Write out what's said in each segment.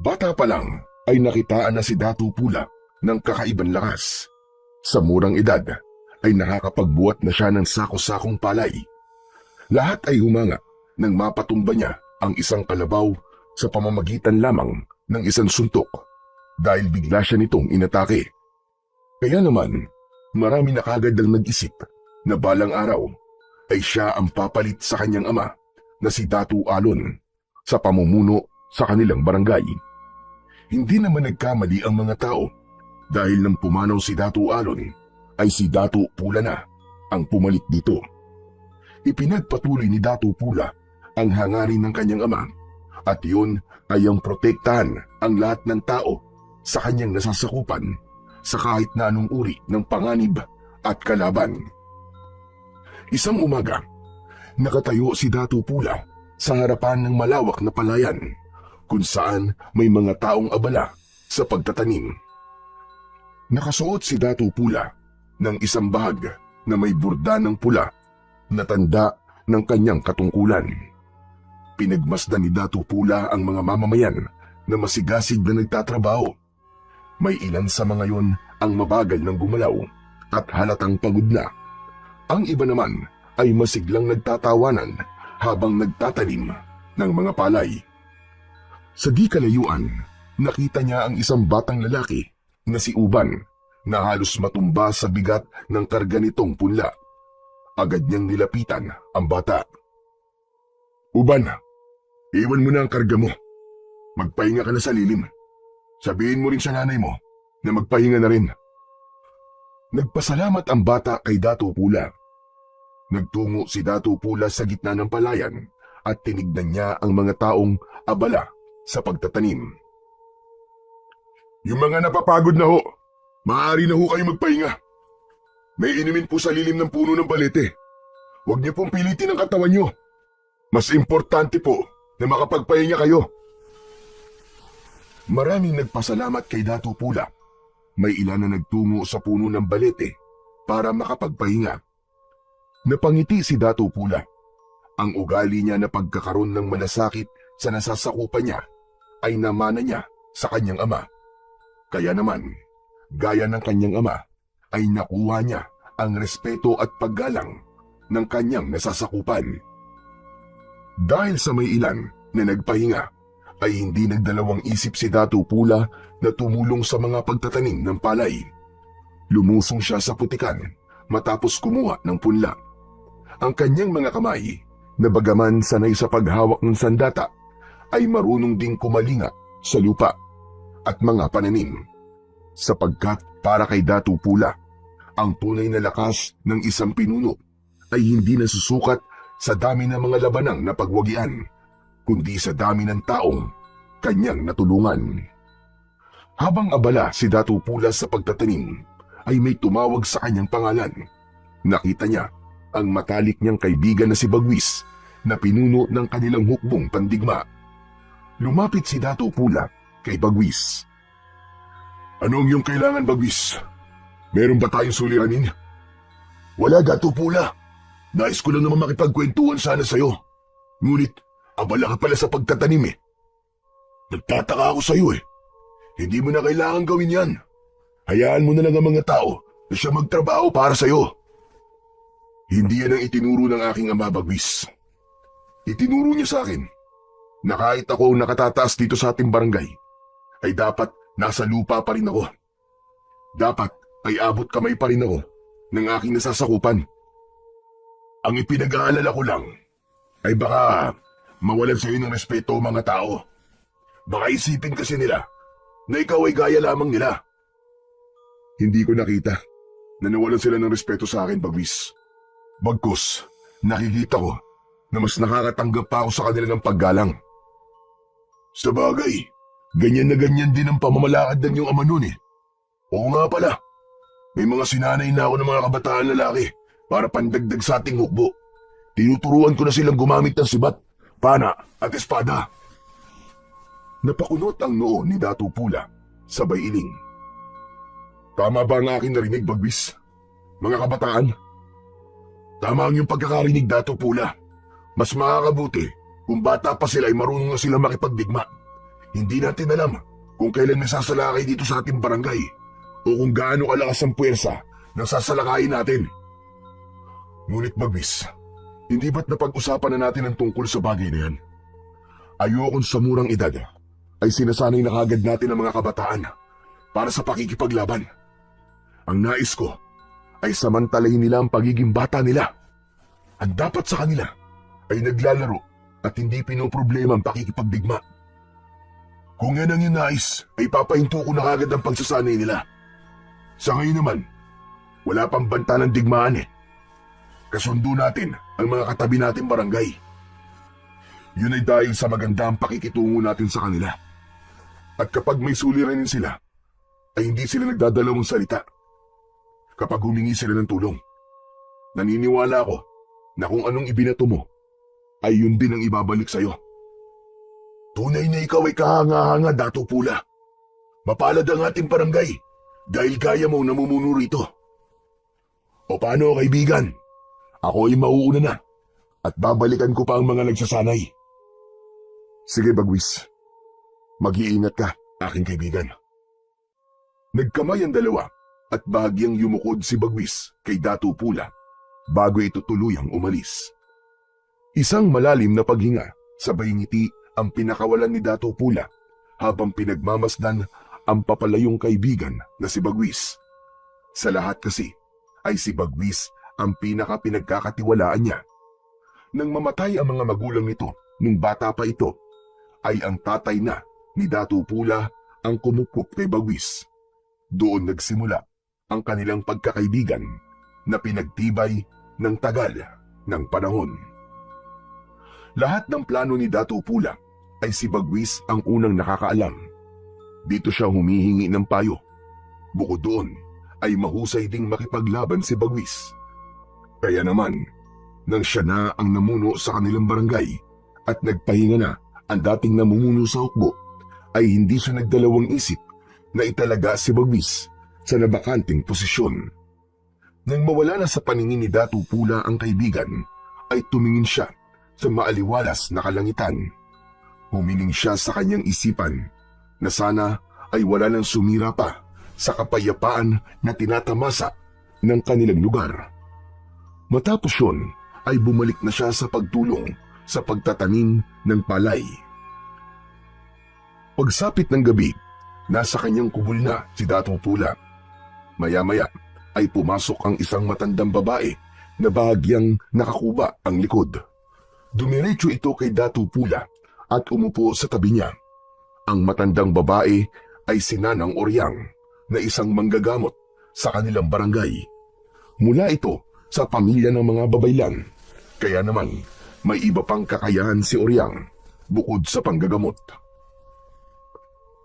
Bata pa lang ay nakitaan na si Datu Pula ng kakaibang lakas. Sa murang edad ay nakakapagbuhat na siya ng sako-sakong palay. Lahat ay humanga nang mapatumba niya ang isang kalabaw sa pamamagitan lamang ng isang suntok dahil bigla siya nitong inatake. Kaya naman, marami na kagad ang nag-isip na balang araw ay siya ang papalit sa kanyang ama na si Datu Alon sa pamumuno sa kanilang barangay. Hindi naman nagkamali ang mga tao dahil nang pumanaw si Datu Alon ay si Datu Pula na ang pumalit dito. Ipinagpatuloy ni Datu Pula ang hangarin ng kanyang ama at yun ay ang protektahan ang lahat ng tao sa kanyang nasasakupan sa kahit na anong uri ng panganib at kalaban. Isang umaga, nakatayo si Datu Pula sa harapan ng malawak na palayan kung saan may mga taong abala sa pagtatanim. Nakasuot si Datu Pula ng isang bahag na may burda ng pula na tanda ng kanyang katungkulan. Pinagmasdan ni Datu Pula ang mga mamamayan na masigasig na nagtatrabaho. May ilan sa mga yon ang mabagal ng gumalaw at halatang pagod na. Ang iba naman ay masiglang nagtatawanan habang nagtatanim ng mga palay. Sa di kalayuan, nakita niya ang isang batang lalaki na si Uban na halos matumba sa bigat ng karga nitong punla. Agad niyang nilapitan ang bata. Uban, iwan mo na ang karga mo. Magpahinga ka na sa lilim. Sabihin mo rin sa nanay mo na magpahinga na rin. Nagpasalamat ang bata kay Datu Pula. Nagtungo si Datu Pula sa gitna ng palayan at tinignan niya ang mga taong abala sa pagtatanim. Yung mga napapagod na ho, maaari na ho kayo magpahinga. May inumin po sa lilim ng puno ng balete. Huwag niyo pong pilitin ang katawan niyo. Mas importante po na makapagpahinga kayo. Maraming nagpasalamat kay Datu Pula. May ilan na nagtungo sa puno ng balete para makapagpahinga. Napangiti si Datu Pula. Ang ugali niya na pagkakaroon ng malasakit sa nasasakupan niya ay namana niya sa kanyang ama. Kaya naman, gaya ng kanyang ama, ay nakuha niya ang respeto at paggalang ng kanyang nasasakupan. Dahil sa may ilan na nagpahinga, ay hindi nagdalawang isip si Datu Pula na tumulong sa mga pagtatanim ng palay. Lumusong siya sa putikan matapos kumuha ng punla. Ang kanyang mga kamay, na bagaman sanay sa paghawak ng sandata, ay marunong ding kumalinga sa lupa at mga pananim. Sapagkat para kay Datu Pula, ang tunay na lakas ng isang pinuno ay hindi nasusukat sa dami ng mga labanang napagwagian, kundi sa dami ng taong kanyang natulungan. Habang abala si Datu Pula sa pagtatanim, ay may tumawag sa kanyang pangalan. Nakita niya ang matalik niyang kaibigan na si Bagwis na pinuno ng kanilang hukbong pandigma. Lumapit si Datu Pula kay Bagwis. Anong iyong kailangan, Bagwis? Meron ba tayong suliranin? Wala, Datu Pula. Nais ko lang naman makipagkwentuhan sana sa'yo. Ngunit, abala ka pala sa pagtatanim eh. Nagtataka ako sa'yo eh. Hindi mo na kailangan gawin yan. Hayaan mo na lang ang mga tao na siya magtrabaho para sa'yo. Hindi yan ang itinuro ng aking ama, Bagwis. Itinuro niya sa akin na kahit ako ang nakatataas dito sa ating barangay, ay dapat nasa lupa pa rin ako. Dapat ay abot kamay pa rin ako ng aking nasasakupan. Ang ipinag-aalala ko lang ay baka mawalan sa iyo ng respeto mga tao. Baka isipin kasi nila na ikaw ay gaya lamang nila. Hindi ko nakita na nawalan sila ng respeto sa akin, Bagwis. Bagkus, nakikita ko na mas nakakatanggap pa ako sa kanila ng paggalang. Sa bagay, ganyan na ganyan din ang pamamalakad ng iyong ama nun eh. Oo nga pala, may mga sinanay na ako ng mga kabataan lalaki para pandagdag sa ating hukbo. Tinuturuan ko na silang gumamit ng sibat, pana at espada. Napakunot ang noo ni Datu Pula, sabay iling. Tama ba ang aking narinig, Bagwis? Mga kabataan? Tama ang iyong pagkakarinig, Datu Pula. Mas makakabuti kung bata pa sila ay marunong na sila makipagdigma. Hindi natin alam kung kailan may sasalakay dito sa ating barangay o kung gaano kalakas ang puwersa ng sasalakayin natin. Ngunit Bagwis, hindi ba't napag-usapan na natin ang tungkol sa bagay na yan? Ayokong sa murang edad ay sinasanay na kagad natin ang mga kabataan para sa pakikipaglaban. Ang nais ko ay samantalahin nila ang pagiging bata nila. Ang dapat sa kanila ay naglalaro at hindi pinoproblema ang pakikipagdigma. Kung yan ang yung nais, ay papahinto ko na kagad ang pagsasanay nila. Sa ngayon naman, wala pang banta ng digmaan eh. Kasundo natin ang mga katabi nating barangay. Yun ay dahil sa magandang pakikitungo natin sa kanila. At kapag may suliranin sila, ay hindi sila nagdadalawang salita. Kapag humingi sila ng tulong, naniniwala ako na kung anong ibinato mo, ay yun din ang ibabalik sa'yo. Tunay na ikaw ay kahanga-hanga, Dato Pula. Mapalad ang ating barangay dahil kaya mo namumuno rito. O paano, kaibigan? Ako ay mauuna na at babalikan ko pa ang mga nagsasanay. Sige, Bagwis. Mag-iingat ka, aking kaibigan. Nagkamay ang dalawa at bahagyang yumukod si Bagwis kay Dato Pula bago ito tuluyang umalis. Isang malalim na paghinga, sabay ngiti ang pinakawalan ni Dato Pula habang pinagmamasdan ang papalayong kaibigan na si Bagwis. Sa lahat kasi ay si Bagwis ang pinaka-pinagkakatiwalaan niya. Nang mamatay ang mga magulang nito nung bata pa ito, ay ang tatay na ni Dato Pula ang kumukup kay Bagwis. Doon nagsimula ang kanilang pagkakaibigan na pinagtibay ng tagal ng panahon. Lahat ng plano ni Dato Pula ay si Bagwis ang unang nakakaalam. Dito siya humihingi ng payo. Bukod doon ay mahusay ding makipaglaban si Bagwis. Kaya naman, nang siya na ang namuno sa kanilang barangay at nagpahinga na ang dating namumuno sa hukbo, ay hindi siya nagdalawang isip na italaga si Bagwis sa nabakanting posisyon. Nang mawala na sa paningin ni Dato Pula ang kaibigan, ay tumingin siya sa maaliwalas na kalangitan. Humiling siya sa kanyang isipan na sana ay wala nang sumira pa sa kapayapaan na tinatamasa ng kanilang lugar. Matapos yun, ay bumalik na siya sa pagtulong sa pagtatanim ng palay. Pagsapit ng gabi, nasa kanyang kubul na si Dato Pula. Maya-maya ay pumasok ang isang matandang babae na bahagyang nakakuba ang likod. Dumiretso ito kay Dato Pula at umupo sa tabi niya. Ang matandang babae ay si Nanang Oryang na isang manggagamot sa kanilang barangay. Mula ito sa pamilya ng mga babaylan, kaya naman may iba pang kakayahan si Oryang bukod sa panggagamot.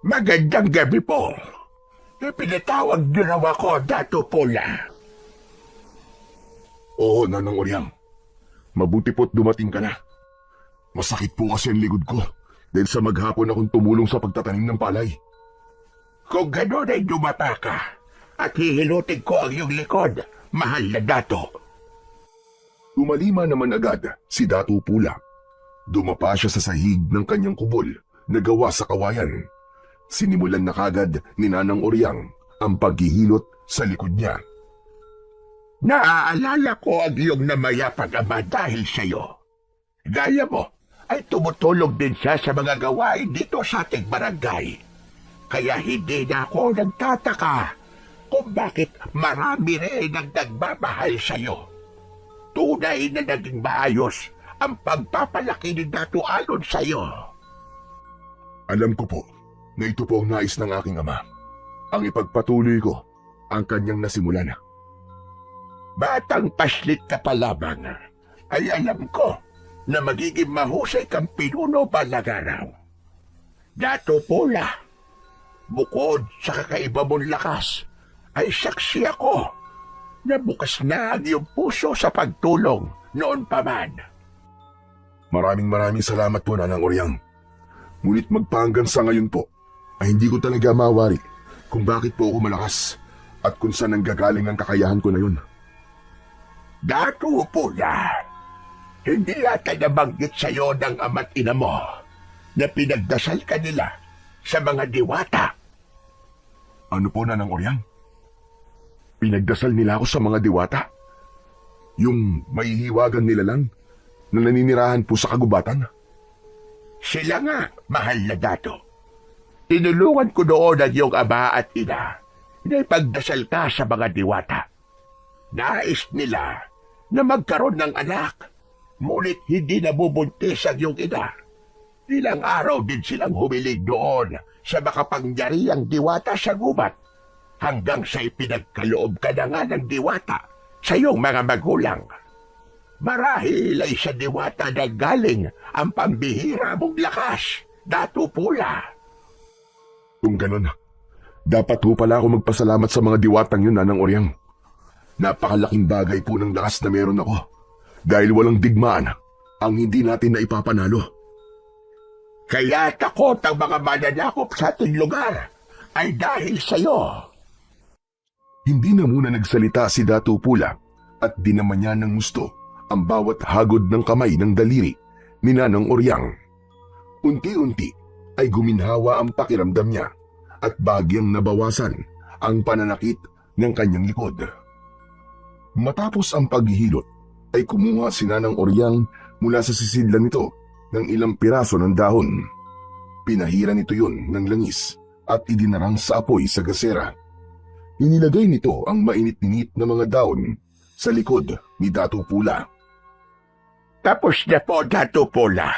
Magandang gabi po. Pinatawag niyo raw ako, Dato Pula. Oo, Nanang Oryang. Mabuti po't dumating ka na. Masakit po kasi ang likod ko dahil sa maghapon akong tumulong sa pagtatanim ng palay. Kung gano'n ay dumapa ka at hihilutin ko ang iyong likod, mahal na Dato. Tumalima naman agad si Dato Pula. Dumapa siya sa sahig ng kanyang kubol na gawa sa kawayan. Sinimulan na kagad ni Nanang Oryang ang paghihilot sa likod niya. Naaalala ko ang iyong namayapang ama dahil sa iyo. Gaya mo ay tumutulong din siya sa mga gawain dito sa ating barangay. Kaya hindi na ako nagtataka kung bakit marami rin ang nagmamahal sa iyo. Tunay na naging maayos ang pagpapalaki ni Dato Alon sa iyo. Alam ko po na ito po ang nais ng aking ama. Ang ipagpatuloy ko ang kanyang nasimulan. Batang paslit ka pa lamang, ay alam ko na magiging mahusay kang pinuno balang araw. Dato Pula, bukod sa kakaiba mong lakas, ay saksi ako na bukas na ang iyong puso sa pagtulong noon pa man. Maraming salamat po, Nanang Oryang. Ngunit magpahanggang sa ngayon po, ay hindi ko talaga mawari kung bakit po ako malakas at kung saan nanggagaling ang kakayahan ko na yun. Dato Pula, hindi yata nabanggit sa iyo ng ama't ina mo na pinagdasal ka nila sa mga diwata. Ano po, Nanang Oryang? Pinagdasal nila ako sa mga diwata? Yung mahihiwagan nila lang na naninirahan po sa kagubatan? Sila nga, mahal na dato. Tinulungan ko noon ang iyong ama at ina na ipagdasal ka sa mga diwata. Nais nila na magkaroon ng anak, ngunit hindi nabubuntis ang iyong ina. Ilang araw din silang humiling doon sa makapangyarihang diwata sa gubat, hanggang sa ipinagkaloob ka na nga ng diwata sa iyong mga magulang. Marahil ay sa diwata na galing ang pambihira mong lakas, Dato Pula. Kung ganun, dapat ho pala ako magpasalamat sa mga diwatang yun, Nanang Oryang. Napakalaking bagay po ng lakas na meron ako, dahil walang digmaan ang hindi natin na ipapanalo. Kaya takot ang mga mananakop sa ating lugar ay dahil sa iyo. Hindi na muna nagsalita si Dato Pula at di naman niya ng gusto ang bawat hagod ng kamay ng daliri ni Nanang Oryang. Unti-unti ay guminhawa ang pakiramdam niya at bagyang nabawasan ang pananakit ng kanyang likod. Matapos ang paghihilot ay kumuha si Nanang Oryang mula sa sisidlan nito ng ilang piraso ng dahon. Pinahira nito yun ng langis at idinarang sa apoy sa gasera. Inilagay nito ang mainit-init na mga dahon sa likod ni Dato Pula. Tapos na po, Dato Pula.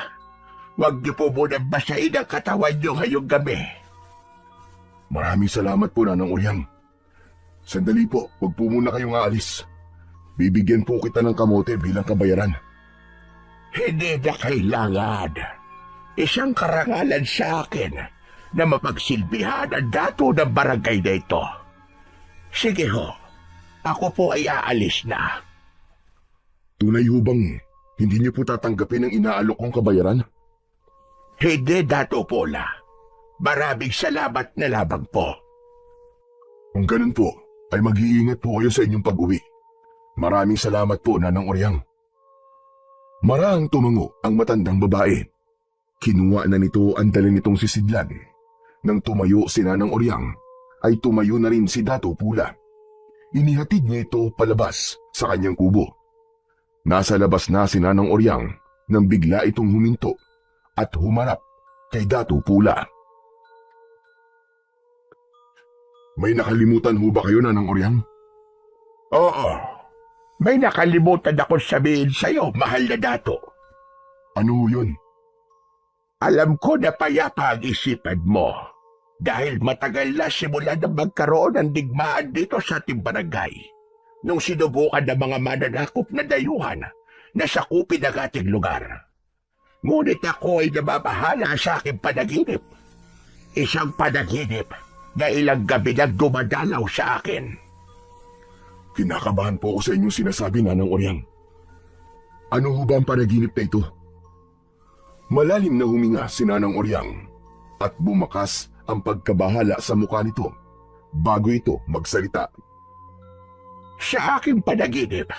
Huwag niyo po muna basahin ang katawan niyo ngayong gabi. Maraming salamat po, Nanang Oryang. Sandali po, huwag po muna kayong aalis. Bibigyan po kita ng kamote bilang kabayaran. Hindi na kailangan. Isang karangalan sa akin na mapagsilbihan ang dato ng barangay na ito. Sige ho, ako po ay aalis na. Tunay ho bang hindi niyo po tatanggapin ang inaalok kong kabayaran? Hindi, Dato Pula. Maraming salamat na labang po. Kung ganun po, ay mag-iingat po kayo sa inyong pag-uwi. Maraming salamat po, Nanang Oryang. Maraang tumango ang matandang babae. Kinuha na nito ang dala nitong sisidlan. Nang tumayo si Nanang Oryang, ay tumayo na rin si Dato Pula. Inihatid niya ito palabas sa kanyang kubo. Nasa labas na si Nanang Oryang nang bigla itong huminto at humarap kay Dato Pula. May nakalimutan ho ba kayo, Nanang Oryang? Oo, may nakalimutan ako sabihin sa'yo, mahal na dato. Ano ho yun? Alam ko na payapa ang isipan mo dahil matagal na simula na magkaroon ng digmaan dito sa ating barangay nung sinubukan ng mga mananakop na dayuhan na sakupin ang ating lugar. Ngunit ako ay nababahala sa aking panaginip. Isang panaginip na ilang gabi nang dumadalaw sa akin. Kinakabahan po ako sa inyong sinasabi, Nanang Oryang. Ano ho ba ang panaginip na ito? Malalim na huminga si Nanang Oryang at bumakas ang pagkabahala sa mukha nito bago ito magsalita. Sa aking panaginip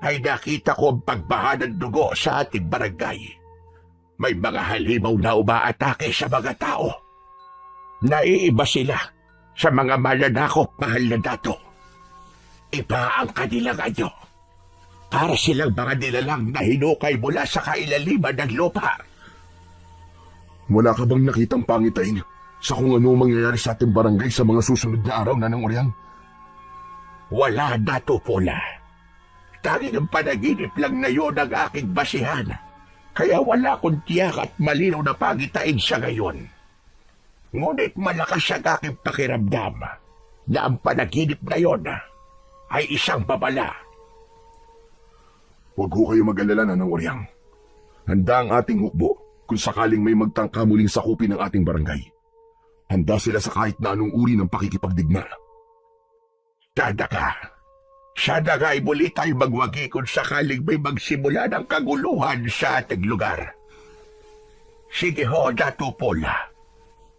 ay nakita ko ang pagbaha ng dugo sa ating barangay. May mga halimaw na umaatake sa mga tao. Naiiba sila sa mga mananakop, mahal na dato. Iba ang kanilang anyo. Para silang mga nilalang na hinukay mula sa kailaliman ng lupa. Wala ka bang nakitang pangitain sa kung ano mangyayari sa ating barangay sa mga susunod na araw, Nanang Oryang? Wala, Dato Pula. Tanging ang panaginip lang na yun ang aking basihan. Kaya wala akong tiyak at malinaw na pangitain sa ngayon. Ngunit malakas ang aking pakiramdam na ang panaginip na yon ay isang babala. Huwag ho kayo mag-alala, Nanang Oryang. Handa ang ating hukbo kung sakaling may magtangka muling sakupin ng ating barangay. Handa sila sa kahit na anong uri ng pakikipagdigma. Sana nga ay muli tayo magwagi kung sakaling may magsimula ng kaguluhan sa ating lugar. Sige ho, Dato Pula.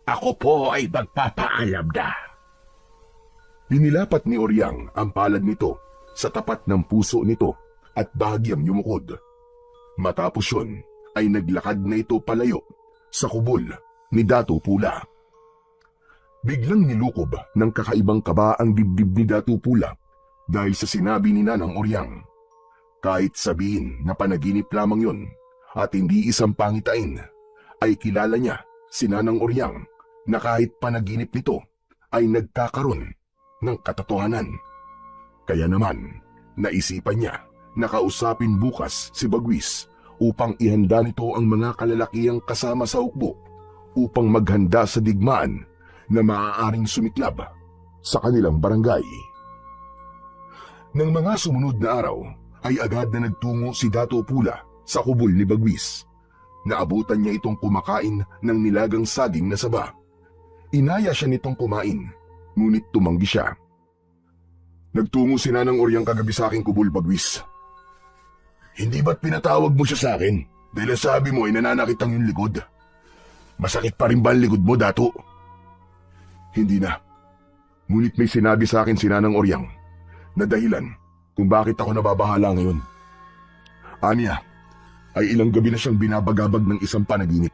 Ako po ay magpapaalam na. Dinilapat ni Oryang ang palad nito sa tapat ng puso nito at bahagyang yumukod. Matapos yun, ay naglakad na ito palayo sa kubol ni Dato Pula. Biglang nilukob ng kakaibang kaba ang dibdib ni Datu Pula dahil sa sinabi ni Nanang Oryang. Kahit sabihin na panaginip lamang yun at hindi isang pangitain, ay kilala niya si Nanang Oryang na kahit panaginip nito ay nagkakaroon ng katotohanan. Kaya naman, naisipan niya na kausapin bukas si Bagwis upang ihanda nito ang mga kalalakihang kasama sa hukbo upang maghanda sa digmaan na maaaring sumiklab sa kanilang barangay. Nang mga sumunod na araw, ay agad na nagtungo si Dato Pula sa kubol ni Bagwis. Naabutan niya itong kumakain ng nilagang saging na saba. Inaya siya nitong kumain, ngunit tumanggi siya. Nagtungo si Nanang Oryang kagabi sa aking kubol, Bagwis. Hindi ba't pinatawag mo siya sa akin? Dahil sabi mo ay nananakit ang iyong likod. Masakit pa rin ba ang likod mo, Dato? Hindi na. Ngunit may sinabi sa akin si Nanang Oryang na dahilan kung bakit ako nababahala ngayon. Aniya, ay ilang gabi na siyang binabagabag ng isang panaginip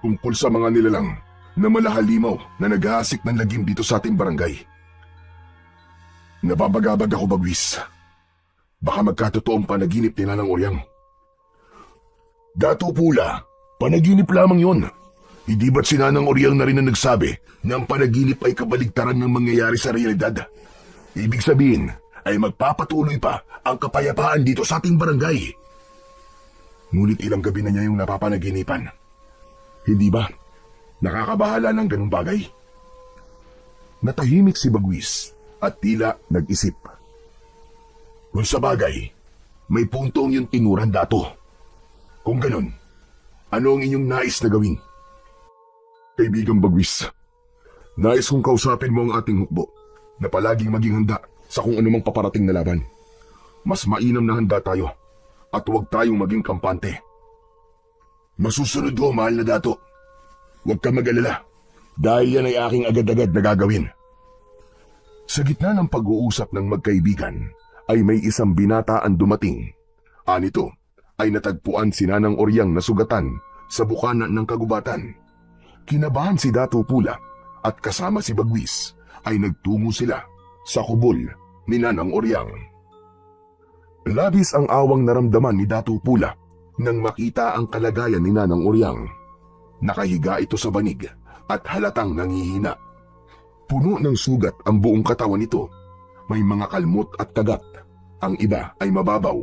tungkol sa mga nilalang na malahalimaw na naghahasik ng lagim dito sa ating barangay. Nababagabag ako, Bagwis. Baka magkatotoong panaginip ni Nanang Oryang. Dato Pula, panaginip lamang yon. Hindi ba't si Nanang Oryang na rin ang nagsabi na ang panaginip ay kabaligtaran ng mangyayari sa realidad? Ibig sabihin ay magpapatuloy pa ang kapayapaan dito sa ating barangay. Ngunit ilang gabi na niya yung napapanaginipan. Hindi ba? Nakakabahala ng ganung bagay. Natahimik si Bagwis at tila nag-isip. Kung sa bagay, may puntong yung tinuran, Dato. Kung ganun, ano ang inyong nais na gawin? Kaibigang Bagwis, nais kong kausapin mo ang ating hukbo na palaging maging handa sa kung anumang paparating na laban. Mas mainam na handa tayo at huwag tayong maging kampante. Masusunod ho, mahal na Dato. Huwag ka mag-alala dahil yan ay aking agad-agad na gagawin. Sa gitna ng pag-uusap ng magkaibigan ay may isang binata ang dumating. Anito ay natagpuan si Nanang Oryang na sugatan sa bukana ng kagubatan. Kinabahan si Dato Pula at kasama si Bagwis ay nagtungo sila sa kubol ni Nanang Oryang. Labis ang awang naramdaman ni Dato Pula nang makita ang kalagayan ni Nanang Oryang. Nakahiga ito sa banig at halatang nangihina. Puno ng sugat ang buong katawan nito. May mga kalmot at kagat. Ang iba ay mababaw,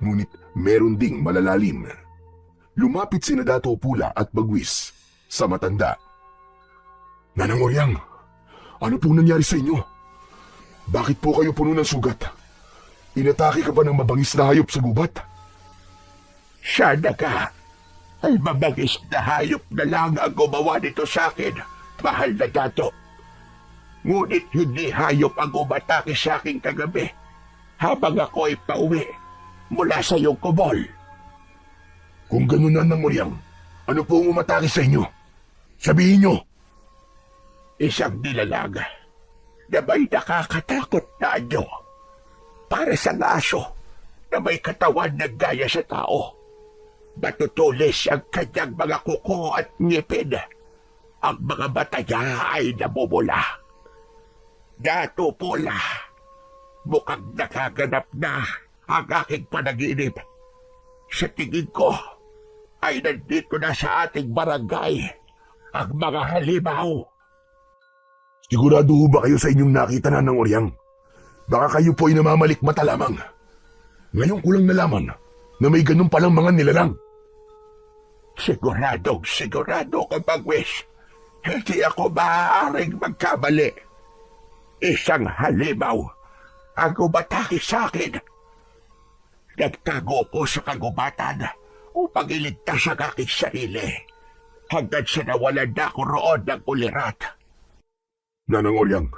ngunit meron ding malalalim. Lumapit sina Dato Pula at Bagwis sa matanda. Nanang Oryang, ano pong nangyari sa inyo? Bakit po kayo puno ng sugat? Inatake ka ba ng mabangis na hayop sa gubat? Sana ka ay mabangis na hayop na lang ang gumawa nito sa akin, mahal na Dato. Ngunit hindi hayop ang umatake sa akin kagabi habang ako ay pauwi mula sa iyong kubol. Kung ganun na, Nanang Oryang, ano po ang umatake sa inyo? Sabihin nyo! Isang nilalang na may nakakatakot na anyo para sa aso na may katawan na gaya sa tao. Matutulis ang kanyang mga kuko at ngipin. Ang mga mata niya ay namumula. Dato Pula, mukhang nakaganap na ang aking panaginip. Sa tingin ko, ay nandito na sa ating barangay ang mga halimaw. Sigurado ho ba kayo sa inyong nakita na ng Oryang? Baka kayo po ay namamalikmata lamang. Ngayon ko lang nalaman na may ganun palang mga nilalang. Sigurado ka, Bagwis. Hindi ako maaaring magkamali. Isang halimaw ang umatake sa akin. Nagtago ko sa kagubatan upang iligtas ang aking sarili hanggang sa nawalan na ako roon ng ulirat. Nanang Oryang,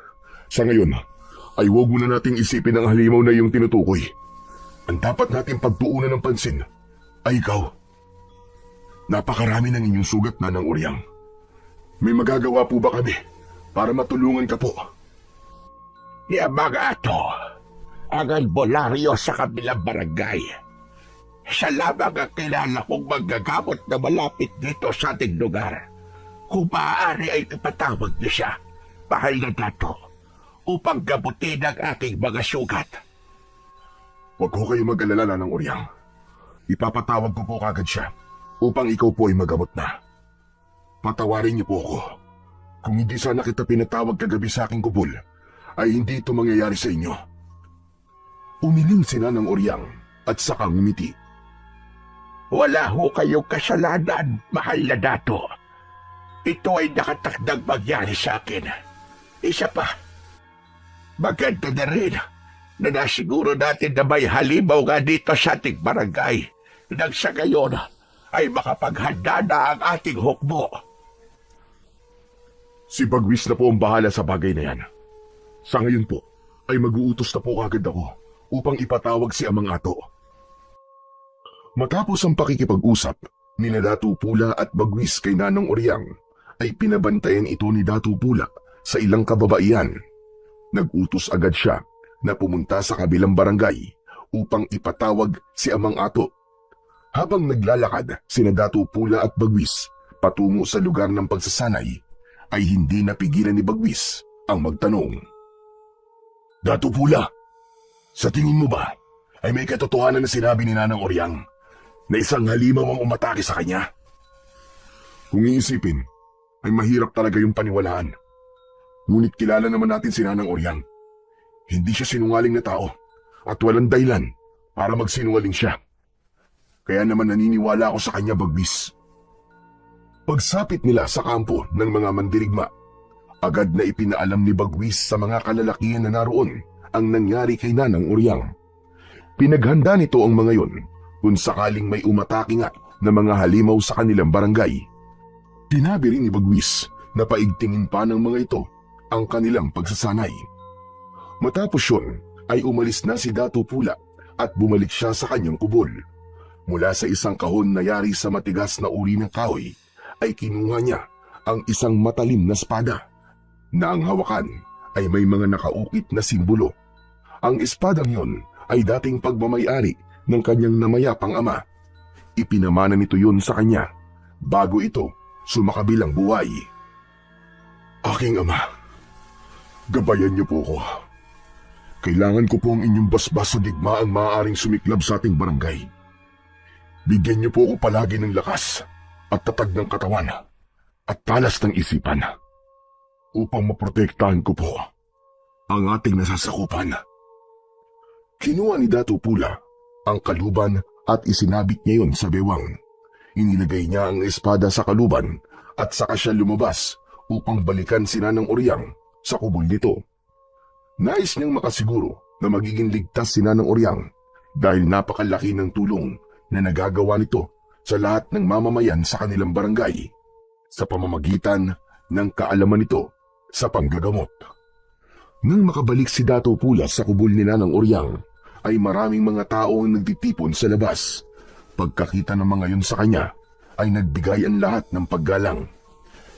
sa ngayon ay huwag muna nating isipin ang halimaw na iyong tinutukoy. Ang dapat nating pagtuunan ng pansin ay ikaw. Napakarami ng inyong sugat, Nanang Oryang. May magagawa po ba kami para matulungan ka po? Yung mga ato, ang albularyo sa kabilang barangay. Siya lamang ang kilala kong manggagamot na malapit dito sa ating lugar. Kung maaari ay ipatawag niyo siya mahal na dato, upang gamutin ang aking mga sugat. Huwag ko kayo mag-alala ng Uryang. Ipapatawag ko po kagad siya upang ikaw po ay magamot na. Patawarin niyo po ako. Kung hindi sana kita pinatawag kagabi sa aking kubol, ay hindi ito mangyayari sa inyo. Umiling si Nanang Uryang at saka ngumiti. Wala ho kayong kasalanan, mahal na dato. Ito ay nakatakdang mangyari sa akin. Isa pa, maganda na rin na nasiguro natin na may halimaw nga dito sa ating barangay nang sa gayon ay makapaghanda na ang ating hukbo. Si Bagwis na po ang bahala sa bagay na yan. Sa ngayon po, ay mag-uutos na po agad ako upang ipatawag si Amang Ato. Matapos ang pakikipag-usap ni Datu Pula at Bagwis kay Nanang Uryang, ay pinabantayan ito ni Datu Pula sa ilang kababaihan. Nag-utos agad siya na pumunta sa kabilang barangay upang ipatawag si Amang Ato. Habang naglalakad sina Datu Pula at Bagwis patungo sa lugar ng pagsasanay, ay hindi napigilan ni Bagwis ang magtanong. Datu Pula, sa tingin mo ba ay may katotohanan na sinabi ni Nanang Uryang na isang halimaw ang umatake sa kanya? Kung iisipin, ay mahirap talaga yung paniwalaan. Ngunit kilala naman natin si Nanang Uryang. Hindi siya sinungaling na tao at walang dahilan para magsinungaling siya. Kaya naman naniniwala ako sa kanya, Bagwis. Pagsapit nila sa kampo ng mga mandirigma, agad na ipinaalam ni Bagwis sa mga kalalakihan na naroon ang nangyari kay Nanang Uryang. Pinaghanda nito ang mga yon kung sakaling may umatake nga na mga halimaw sa kanilang barangay. Tinabi rin ni Bagwis na paigtingin pa ng mga ito ang kanilang pagsasanay. Matapos yun ay umalis na si Datu Pula at bumalik siya sa kanyang kubol. Mula sa isang kahon na yari sa matigas na uri ng kahoy, ay kinuha niya ang isang matalim na espada na ang hawakan ay may mga nakaukit na simbolo. Ang espadang yon ay dating pagmamayari ng kanyang namayapang ama. Ipinamana nito yun sa kanya bago ito sumakabilang buhay. Aking ama, gabayan niyo po ko. Kailangan ko po ang inyong basbas sa digma ang maaaring sumiklab sa ating barangay. Bigyan niyo po ako palagi ng lakas at tatag ng katawan at talas ng isipan upang maprotektahan ko po ang ating nasasakupan. Kinuha ni Datu Pula ang kaluban at isinabit niya yun sa bewang. Inilagay niya ang espada sa kaluban at saka siya lumabas upang balikan si Nanang Uryang sa kubol nito. Nais niyang makasiguro na magiging ligtas si Nanang Uryang dahil napakalaki ng tulong na nagagawa nito sa lahat ng mamamayan sa kanilang barangay sa pamamagitan ng kaalaman nito sa panggagamot. Nang makabalik si Datu Pula sa kubol ni Nanang Uryang, ay maraming mga tao ang nagtitipon sa labas. Pagkakita ng mga yun sa kanya, ay nagbigay ang lahat ng paggalang.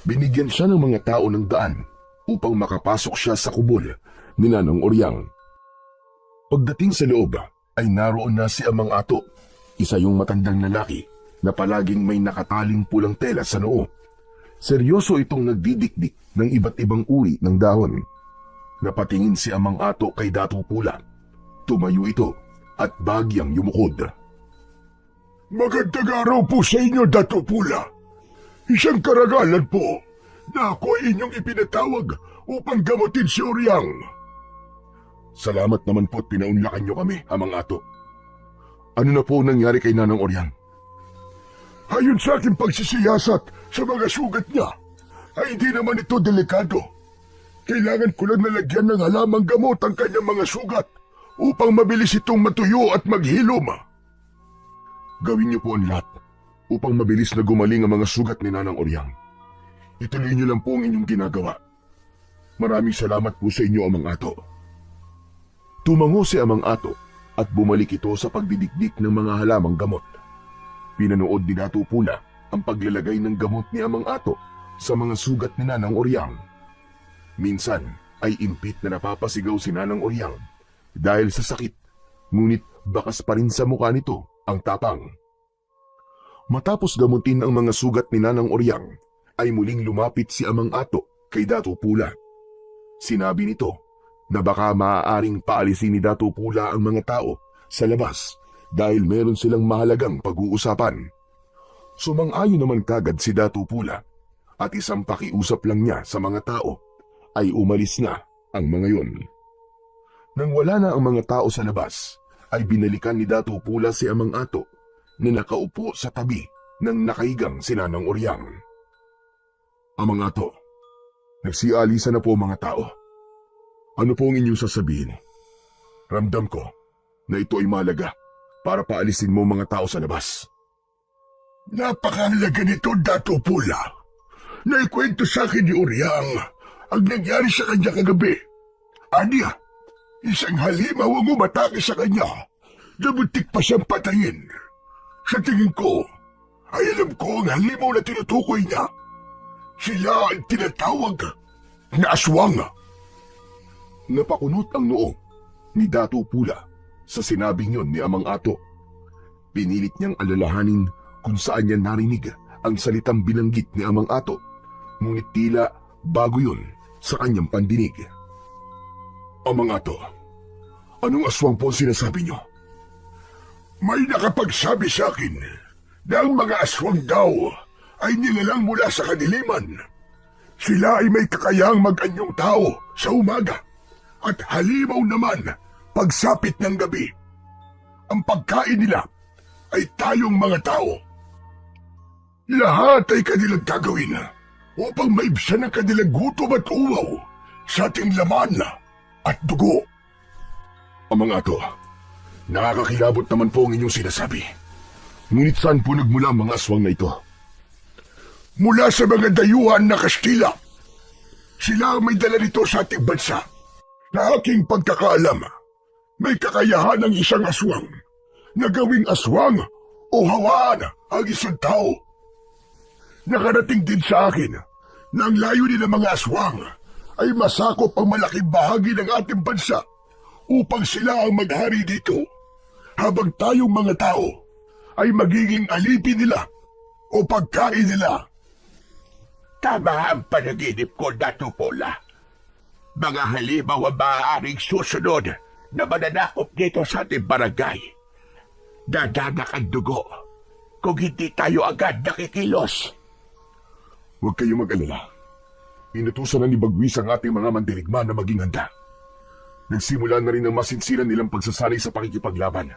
Binigyan siya ng mga tao ng daan upang makapasok siya sa kubol ni Nanang Uryang. Pagdating sa loob, ay naroon na si Amang Ato, isa yung matandang lalaki na palaging may nakataling pulang tela sa noo. Seryoso itong nagdidikdik ng iba't ibang uri ng dahon. Napatingin si Amang Ato kay Datu Pula. Tumayo ito at bagyang yumukod. Magandang araw po sa inyo, Datu Pula. Isang karagalan po na ako ay inyong ipinatawag upang gamutin si Uryang. Salamat naman po at pinaunlakan niyo kami, Amang Ato. Ano na po nangyari kay Nanang Uryang? Ayon sa aking pagsisiyasat sa mga sugat niya, ay hindi naman ito delikado. Kailangan ko lang nalagyan ng halamang gamot ang kanyang mga sugat upang mabilis itong matuyo at maghilom. Gawin niyo po ang lahat upang mabilis na gumaling ang mga sugat ni Nanang Uryang. Ituloy niyo lang po ang inyong ginagawa. Maraming salamat po sa inyo, Amang Ato. Tumango si Amang Ato at bumalik ito sa pagdidikdik ng mga halamang gamot. Pinanood ni Datu Pula ang paglalagay ng gamot ni Amang Ato sa mga sugat ni Nanang Uryang. Minsan ay impit na napapasigaw si Nanang Uryang dahil sa sakit, ngunit bakas pa rin sa mukha nito ang tapang. Matapos gamutin ang mga sugat ni Nanang Uryang, ay muling lumapit si Amang Ato kay Datu Pula. Sinabi nito na baka maaaring paalisin ni Dato Pula ang mga tao sa labas dahil meron silang mahalagang pag-uusapan. Sumang-ayon naman kagad si Dato Pula at isang pakiusap lang niya sa mga tao ay umalis na ang mga yun. Nang wala na ang mga tao sa labas, ay binalikan ni Dato Pula si Amang Ato na nakaupo sa tabi ng nakahigang si Nanang Uryang. Amang Ato, nagsialisa na po mga tao. Ano po ang inyong sasabihin? Ramdam ko na ito ay malaga para paalisin mo mga tao sa labas. Napakahalaga nito, Dato Pula. Naikwento sa akin ni Uryang ang nangyari sa kanya kagabi. Anya, isang halimaw ang umatake sa kanya na muntik pa siyang patayin. Sa tingin ko, ay alam ko ang halimaw na tinutukoy niya. Sila ang tinatawag na aswang. Napakunot ang noo ni Dato Pula sa sinabing yon ni Amang Ato. Pinilit niyang alalahanin kung saan niya narinig ang salitang binanggit ni Amang Ato, ngunit tila bago yun sa kanyang pandinig. Amang Ato, anong aswang po sinasabi niyo? May nakapagsabi sa akin na ang mga aswang daw ay nilalang mula sa kadiliman. Sila ay may kakayahang mag-anyong tao sa umaga at halimaw naman pagsapit ng gabi. Ang pagkain nila ay tayong mga tao. Lahat ay kanilang gagawin upang maibsan ang kanilang gutom at uwaw sa ating laman at dugo. Amang Ato, nakakakilabot naman po ang inyong sinasabi. Ngunit saan po nagmula ang mga aswang na ito? Mula sa mga dayuhan na Kastila. Sila ang may dala nito sa ating bansa. Na aking pagkakaalam, may kakayahan ng isang aswang na gawing aswang o hawaan ang isang tao. Nakarating din sa akin na ang layunin ng mga aswang ay masakop ang malaking bahagi ng ating bansa upang sila ang maghari dito, habang tayong mga tao ay magiging alipin nila o pagkain nila. Tama ang panaginip ko, Dato Pula. Mga halimaw ang maaaring susunod na mananakop dito sa ating barangay. Dadanak ang dugo kung hindi tayo agad nakikilos. Huwag kayong mag-alala. Inutusan na ni Bagwis ang ating mga mandirigma na maging handa. Nagsimula na rin ang masinsiran nilang pagsasanay sa pakikipaglaban.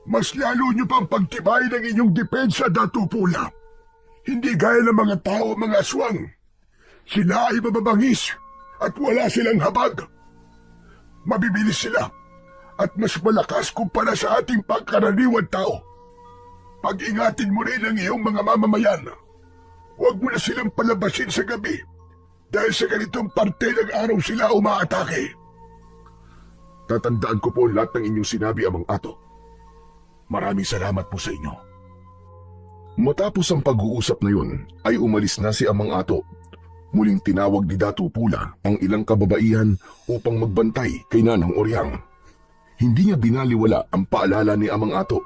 Mas lalo nyo pang pagtibay ng inyong depensa, Dato Pula. Hindi gaya ng mga tao, mga aswang. Sila ay mababangis at wala silang habag. Mabibilis sila at mas malakas kumpara sa ating pagkaraniwan tao. Pag-ingatin mo rin ang iyong mga mamamayan. Huwag mo na silang palabasin sa gabi dahil sa ganitong parte ng araw sila umaatake. Tatandaan ko po lahat ng inyong sinabi, Amang Ato. Maraming salamat po sa inyo. Matapos ang pag-uusap na yun, ay umalis na si Amang Ato. Muling tinawag ni Dato Pula ang ilang kababaihan upang magbantay kay Nanang Uryang. Hindi niya binaliwala ang paalala ni Amang Ato.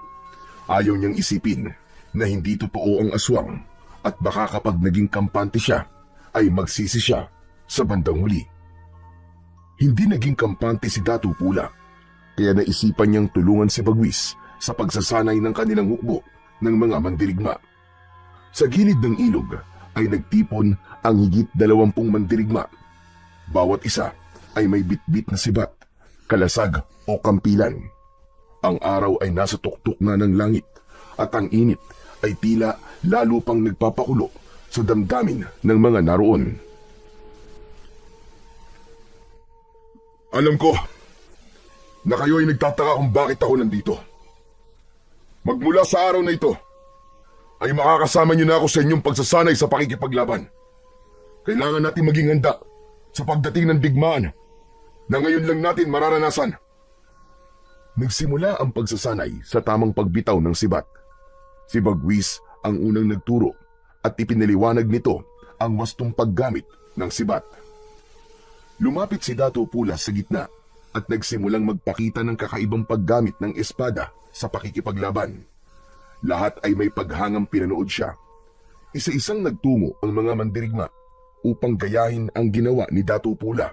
Ayaw niyang isipin na hindi totoo ang aswang at baka kapag naging kampante siya, ay magsisi siya sa bandang huli. Hindi naging kampante si Dato Pula, kaya naisipan niyang tulungan si Bagwis sa pagsasanay ng kanilang hukbo ng mga mandirigma. Sa gilid ng ilog ay nagtipon ang higit 20 mandirigma. Bawat isa ay may bitbit na sibat, kalasag o kampilan. Ang araw ay nasa tuktok na ng langit at ang init ay tila lalo pang nagpapakulo sa damdamin ng mga naroon. Alam ko na kayo ay nagtataka kung bakit ako nandito. Magmula sa araw na ito, ay makakasama niyo na ako sa inyong pagsasanay sa pakikipaglaban. Kailangan natin maging handa sa pagdating ng digmaan na ngayon lang natin mararanasan. Nagsimula ang pagsasanay sa tamang pagbitaw ng sibat. Si Bagwis ang unang nagturo at ipinaliwanag nito ang wastong paggamit ng sibat. Lumapit si Dato Pula sa gitna at nagsimulang magpakita ng kakaibang paggamit ng espada sa pakikipaglaban. Lahat ay may paghangang pinanood siya. Isa-isang nagtungo ang mga mandirigma upang gayahin ang ginawa ni Dato Pula.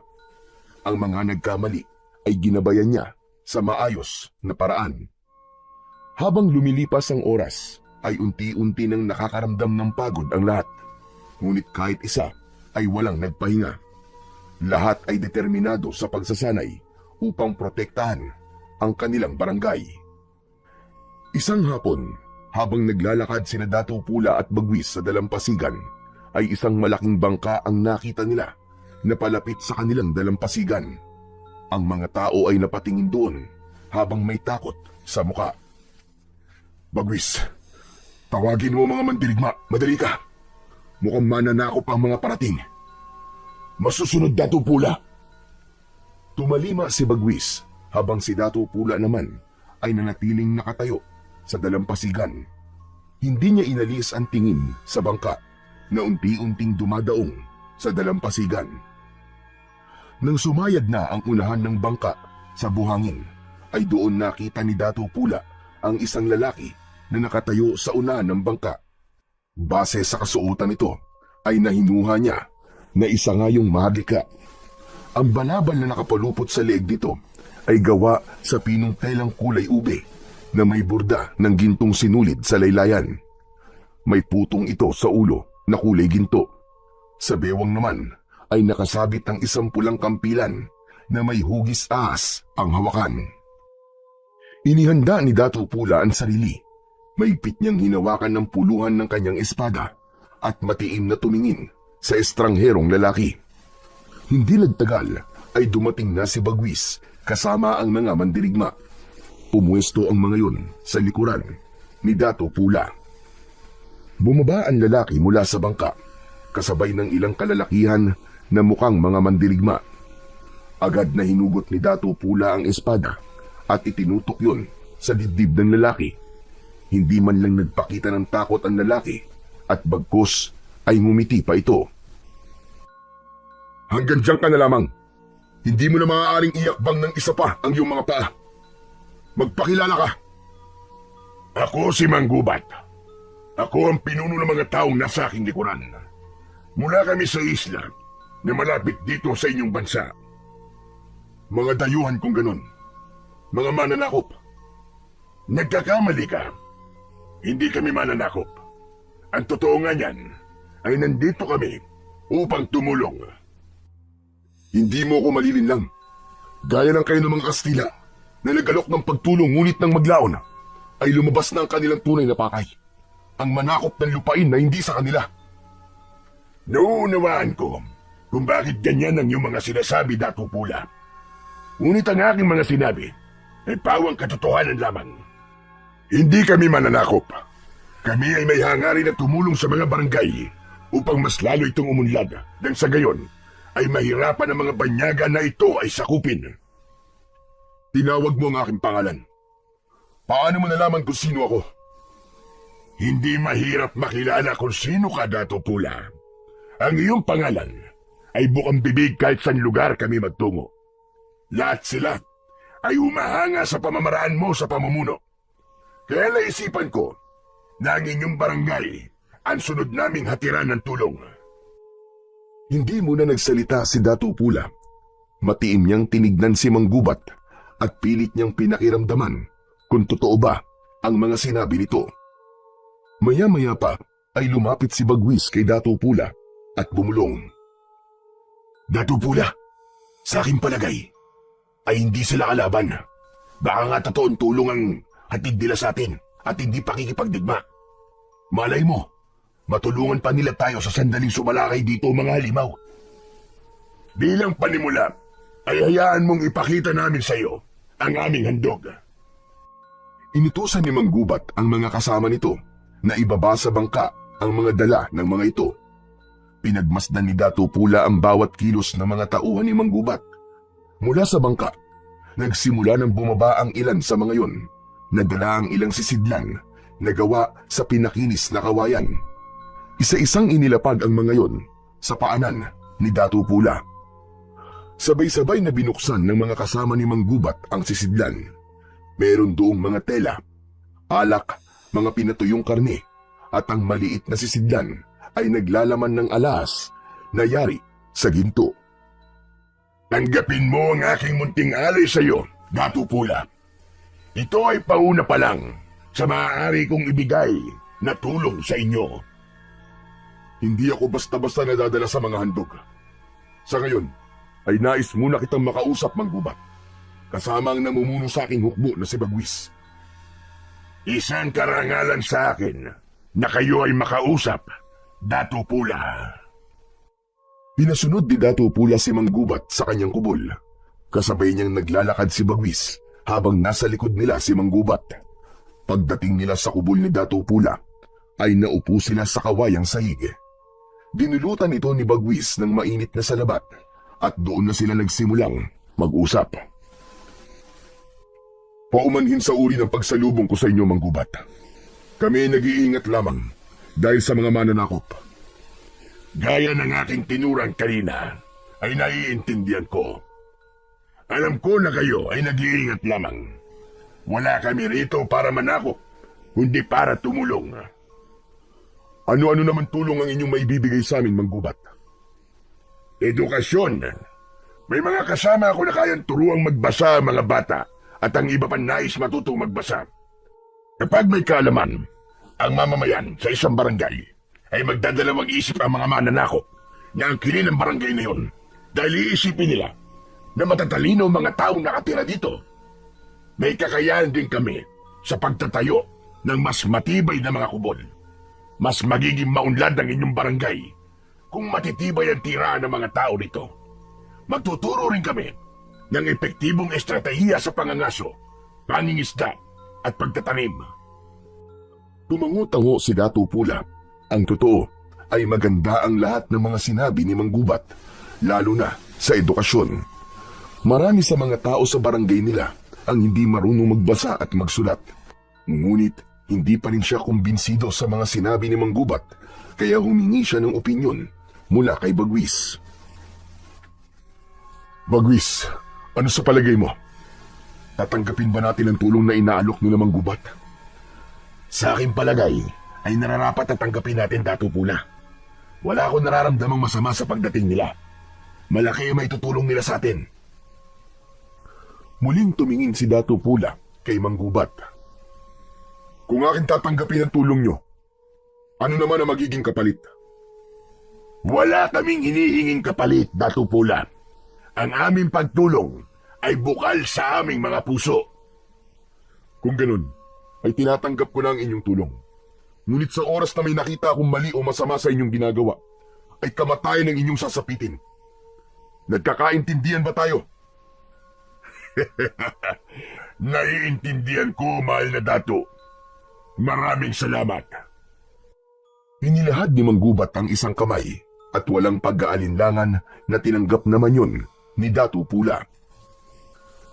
Ang mga nagkamali ay ginabayan niya sa maayos na paraan. Habang lumilipas ang oras, ay unti-unti nang nakakaramdam ng pagod ang lahat. Ngunit kahit isa ay walang nagpahinga. Lahat ay determinado sa pagsasanay upang protektahan ang kanilang barangay. Isang hapon, habang naglalakad sina Dato Pula at Bagwis sa dalampasigan, ay isang malaking bangka ang nakita nila na palapit sa kanilang dalampasigan. Ang mga tao ay napatingin doon habang may takot sa muka. Bagwis, tawagin mo mga mandirigma, madali ka. Mukhang mananakop ang mga parating. Masusunod, Dato Pula. Tumalima si Bagwis habang si Dato Pula naman ay nanatiling nakatayo sa dalampasigan. Hindi niya inalis ang tingin sa bangka na unti-unting dumadaong sa dalampasigan. Nang sumayad na ang unahan ng bangka sa buhangin, ay doon nakita ni Dato Pula ang isang lalaki na nakatayo sa unahan ng bangka. Base sa kasuotan nito, ay nahinuha niya na isa nga yung mahagika. Ang balabal na nakapalupot sa leeg nito ay gawa sa pinong telang kulay ube na may burda ng gintong sinulid sa laylayan. May putong ito sa ulo na kulay ginto. Sa bewang naman ay nakasabit ang isang pulang kampilan na may hugis ahas ang hawakan. Inihanda ni Dato Pula ang sarili. Maigpit niyang hinawakan ng puluhan ng kanyang espada at matiim na tumingin sa estrangherong lalaki. Hindi nagtagal ay dumating na si Bagwis kasama ang mga mandirigma. Pumuesto ang mga yun sa likuran ni Dato Pula. Bumaba ang lalaki mula sa bangka, kasabay ng ilang kalalakihan na mukhang mga mandirigma. Agad na hinugot ni Dato Pula ang espada at itinutok yun sa dibdib ng lalaki. Hindi man lang nagpakita ng takot ang lalaki at bagkus ay ngumiti pa ito. Hanggang diyan ka na lamang. Hindi mo na maaaring iakbang ng isa pa ang iyong mga paa. Magpakilala ka. Ako si Manggubat. Ako ang pinuno ng mga taong nasa aking likuran. Mula kami sa isla na malapit dito sa inyong bansa. Mga dayuhan kung ganon. Mga mananakop. Nagkakamali ka. Hindi kami mananakop. Ang totoo nga niyan ay nandito kami upang tumulong. Hindi mo ako malilinlang. Gaya ng kayo ng mga Kastila na nag-alok ng pagtulong ngunit nang maglaon ay lumabas na ang kanilang tunay na pakay. Ang manakop ng lupain na hindi sa kanila. Naunawaan ko kung bakit ganyan ang iyong mga sinasabi, Dato Pula. Ngunit ang aking mga sinabi ay pawang katotohanan lamang. Hindi kami mananakop. Kami ay may hangarin na tumulong sa mga barangay upang mas lalo itong umunlad nang sa gayon ay mahirapan ang mga banyaga na ito ay sakupin. Tinawag mo ang aking pangalan. Paano mo nalaman kung sino ako? Hindi mahirap makilala kung sino ka, Dato Pula. Ang iyong pangalan ay bukang bibig kahit saan lugar kami magtungo. Lahat sila ay humahanga sa pamamaraan mo sa pamumuno. Kaya naisipan ko na ang inyong barangay ang sunod naming hatiran ng tulong. Hindi muna nagsalita si Dato Pula. Matiim niyang tinignan si Manggubat at pilit niyang pinakiramdaman kung totoo ba ang mga sinabi nito. Maya-maya pa ay lumapit si Bagwis kay Dato Pula at bumulong. Dato Pula, sa aking palagay ay hindi sila kalaban. Baka nga totoong tulong ang hatid nila sa atin at hindi pakikipagdigma. Malay mo, matulungan pa nila tayo sa sandaling sumalakay dito, mga halimaw. Bilang panimula, ay hayaan mong ipakita namin sa iyo ang aming handog. Inutusan ni Manggubat ang mga kasama nito na ibaba sa bangka ang mga dala ng mga ito. Pinagmasdan ni Dato Pula ang bawat kilos ng mga tauhan ni Manggubat. Mula sa bangka, nagsimula ng bumaba ang ilan sa mga yon. Nadala ang ilang sisidlan na gawa sa pinakinis na kawayan. Isa-isang inilapag ang mga yon sa paanan ni Dato Pula. Sabay-sabay na binuksan ng mga kasama ni Manggubat ang sisidlan. Meron doong mga tela, alak, mga pinatuyong karne, at ang maliit na sisidlan ay naglalaman ng alas na yari sa ginto. Tanggapin mo ang aking munting alay sa iyo, Dato Pula. Ito ay pauna pa lang sa maaari kong ibigay na tulong sa inyo. Hindi ako basta-basta nadadala sa mga handog. Sa ngayon, ay nais muna kitang makausap, Manggubat. Kasama ang namumuno sa aking hukbo na si Bagwis. Isang karangalan sa akin na kayo ay makausap, Dato Pula. Pinasunod ni Dato Pula si Manggubat sa kanyang kubol. Kasabay niyang naglalakad si Bagwis habang nasa likod nila si Manggubat. Pagdating nila sa kubol ni Dato Pula, ay naupo sila sa kawayang sahig. Dinulutan ito ni Bagwis ng mainit na salabat at doon na sila nagsimulang mag-usap. Paumanhin sa uri ng pagsalubong ko sa inyo, Manggubat. Kami ay nag-iingat lamang dahil sa mga mananakop. Gaya ng aking tinurang kanina, ay naiintindihan ko. Alam ko na kayo ay nag-iingat lamang. Wala kami rito para manakop, kundi para tumulong. Ano-ano naman tulong ang inyong maibibigay sa amin, Manggubat? Edukasyon. May mga kasama ako na kayang turuang magbasa ang mga bata at ang iba pa nais matutong magbasa. Kapag may kaalaman, ang mamamayan sa isang barangay ay magdadalawang isip ang mga mananakop na angkinin ang barangay na yun dahil iisipin nila na matatalino ang mga taong nakatira dito. May kakayahan din kami sa pagtatayo ng mas matibay na mga kubol. Mas magiging maunlad ang inyong barangay kung matitibay ang tiraan ng mga tao dito. Magtuturo rin kami ng epektibong estratehiya sa pangangaso, pangingisda at pagtatanim. Tumango-tango si Dato Pula. Ang totoo ay maganda ang lahat ng mga sinabi ni Manggubat, lalo na sa edukasyon. Marami sa mga tao sa barangay nila ang hindi marunong magbasa at magsulat. Ngunit hindi pa rin siya kumbinsido sa mga sinabi ni Manggubat, kaya humingi siya ng opinyon mula kay Bagwis. Bagwis, ano sa palagay mo? Tatanggapin ba natin ang tulong na inaalok ni Manggubat? Sa aking palagay, ay nararapat na tanggapin natin, Dato Pula. Wala akong nararamdamang masama sa pagdating nila. Malaki ang maitutulong nila sa atin. Muling tumingin si Dato Pula kay Manggubat. Kung akin tatanggapin ang tulong nyo, ano naman ang magiging kapalit? Wala kaming hinihinging kapalit, Dato Pula. Ang aming pagtulong ay bukal sa aming mga puso. Kung ganun, ay tinatanggap ko na ang inyong tulong. Ngunit sa oras na may nakita akong mali o masama sa inyong ginagawa, ay kamatayan ang inyong sasapitin. Nagkakaintindihan ba tayo? Naiintindihan ko, mahal na Dato. Maraming salamat. Inilahad ni Manggubat ang isang kamay at walang pag-aalinlangan na tinanggap naman yun ni Dato Pula.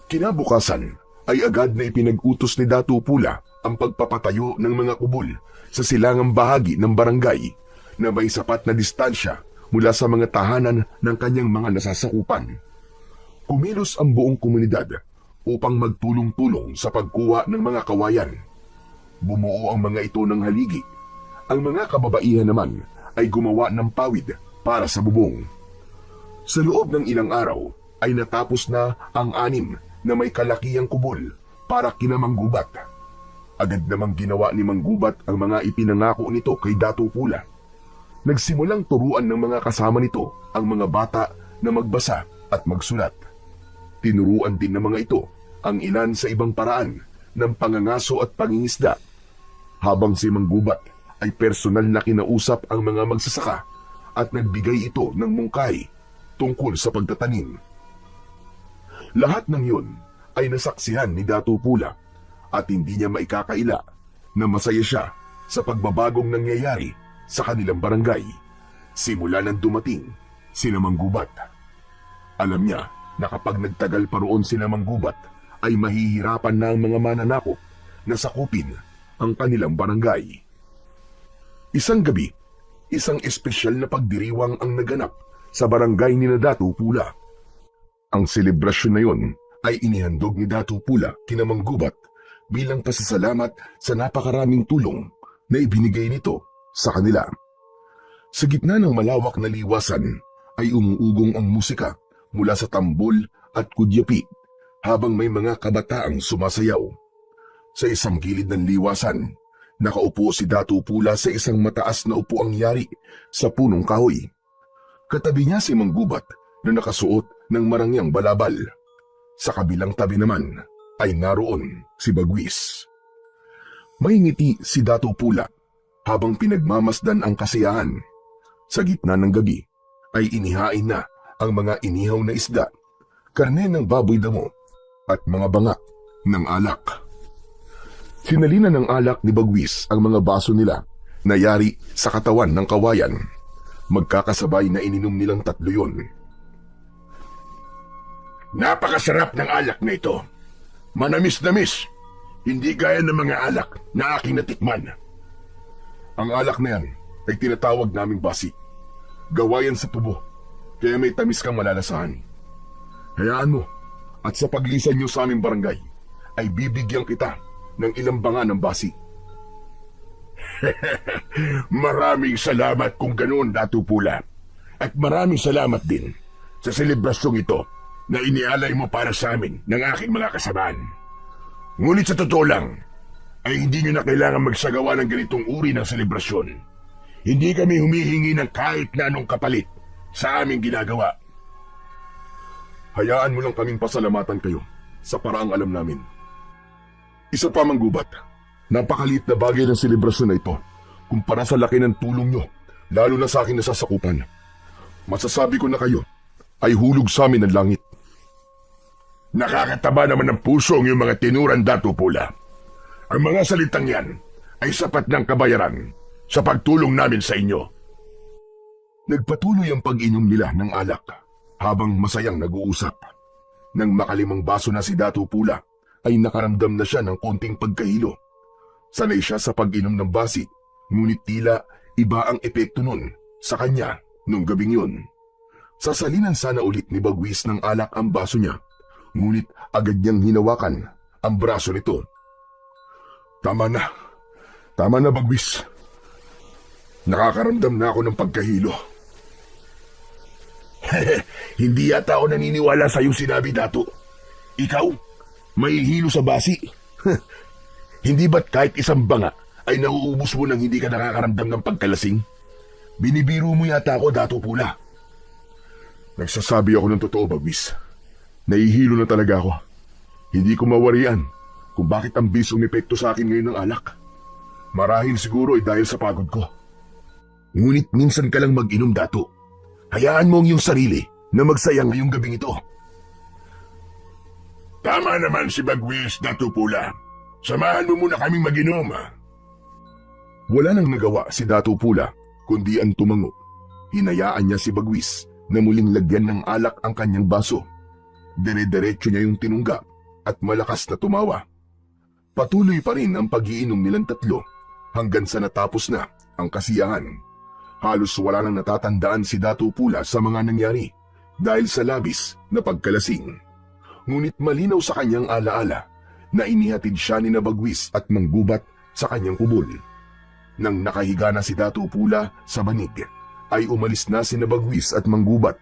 Kinabukasan ay agad na ipinag-utos ni Dato Pula ang pagpapatayo ng mga kubol sa silangang bahagi ng barangay na may sapat na distansya mula sa mga tahanan ng kanyang mga nasasakupan. Kumilos ang buong komunidad upang magtulong-tulong sa pagkuha ng mga kawayan. Bumuo ang mga ito ng haligi. Ang mga kababaihan naman ay gumawa ng pawid para sa bubong. Sa loob ng ilang araw ay natapos na ang 6 na may kalakihang kubol para kina Manggubat. Agad namang ginawa ni Manggubat ang mga ipinangako nito kay Dato Pula. Nagsimulang turuan ng mga kasama nito ang mga bata na magbasa at magsulat. Tinuruan din ng mga ito ang ilan sa ibang paraan ng pangangaso at pangingisda, habang si Manggubat ay personal na kinausap ang mga magsasaka at nagbigay ito ng mungkahi tungkol sa pagtatanim. Lahat ng yun ay nasaksihan ni Dato Pula at hindi niya maikakaila na masaya siya sa pagbabagong nangyayari sa kanilang barangay simula nang dumating sina Manggubat. Alam niya na kapag nagtagal pa roon sina Manggubat ay mahihirapan na ang mga mananakop na sakupin ang kanilang barangay. Isang gabi, isang espesyal na pagdiriwang ang naganap sa barangay ni Dato Pula. Ang selebrasyon na yon ay inihandog ni Dato Pula kina Manggubat bilang pasasalamat sa napakaraming tulong na ibinigay nito sa kanila. Sa gitna ng malawak na liwasan ay umuugong ang musika mula sa tambol at kudyapi habang may mga kabataang sumasayaw. Sa isang gilid ng liwasan, nakaupo si Datu Pula sa isang mataas na upuang yari sa punong kahoy. Katabi niya si Manggubat na nakasuot ng marangyang balabal. Sa kabilang tabi naman ay naroon si Bagwis. May ngiti si Datu Pula habang pinagmamasdan ang kasiyahan. Sa gitna ng gabi ay inihain na ang mga inihaw na isda, karne ng baboy damo at mga banga ng alak. Sinalina ng alak ni Bagwis ang mga baso nila na yari sa katawan ng kawayan. Magkakasabay na ininom nilang tatlo yun. Napakasarap ng alak na ito. Manamis-namis. Hindi gaya ng mga alak na aking natikman. Ang alak na yan ay tinatawag naming basi. Gawayan sa tubo, kaya may tamis kang malalasahan. Hayaan mo, at sa paglisan niyo sa aming barangay, ay bibigyan kita ng ilang banga ng basi. Maraming salamat kung ganoon, Datu Pula. At maraming salamat din sa selebrasyong ito na inialay mo para sa amin ng aking mga kasamaan. Ngunit sa totoo lang, ay hindi nyo na kailangan magsagawa ng ganitong uri ng selebrasyon. Hindi kami humihingi ng kahit na anong kapalit sa aming ginagawa. Hayaan mo lang kaming pasalamatan kayo sa paraang alam namin. Isa pa, Manggubat, napakaliit na bagay ng selebrasyon na ito kumpara sa laki ng tulong nyo, lalo na sa akin na sasakupan. Masasabi ko na kayo ay hulog sa amin ng langit. Nakakataba naman ng puso ang iyong mga tinuran, Datu Pula. Ang mga salitang yan ay sapat ng kabayaran sa pagtulong namin sa inyo. Nagpatuloy ang pag-inom nila ng alak habang masayang nag-uusap. Nang makalimang baso na si Datu Pula, ay nakaramdam na siya ng konting pagkahilo. Sanay siya sa pag-inom ng basi, ngunit tila iba ang epekto nun sa kanya nung gabing yun. Sasalinan sana ulit ni Bagwis ng alak ang baso niya, ngunit agad niyang hinawakan ang braso nito. Tama na Bagwis. Nakakaramdam na ako ng pagkahilo. Hindi yata ako naniniwala sa iyong sinabi, Datu. Ikaw, may hilo sa basi. Hindi ba't kahit isang banga ay nauubos mo nang hindi ka nakakaramdam ng pagkalasing? Binibiro mo yata ako, Datu Pula. Nagsasabi ako ng totoo, Bagwis. Nahihilo na talaga ako. Hindi ko mawarian kung bakit ang bis umepekto sa akin ngayon ng alak. Marahil siguro ay dahil sa pagod ko. Ngunit minsan ka lang mag-inom, Datu. Hayaan mo ang iyong sarili na magsayang ngayong gabing ito. Tama naman si Bagwis, Datu Pula. Samahan mo muna kaming mag-inom. Wala nang nagawa si Datu Pula kundi ang tumango. Hinayaan niya si Bagwis na muling lagyan ng alak ang kanyang baso. Dire-diretso niya yung tinungga at malakas na tumawa. Patuloy pa rin ang pag-iinom nilang tatlo hanggang sa natapos na ang kasiyahan. Halos wala nang natatandaan si Datu Pula sa mga nangyari dahil sa labis na pagkalasing. Ngunit malinaw sa kanyang alaala na inihatid siya ni Bagwis at Manggubat sa kanyang kubol. Nang nakahiga na si Datu Pula sa banig, ay umalis na si Bagwis at Manggubat.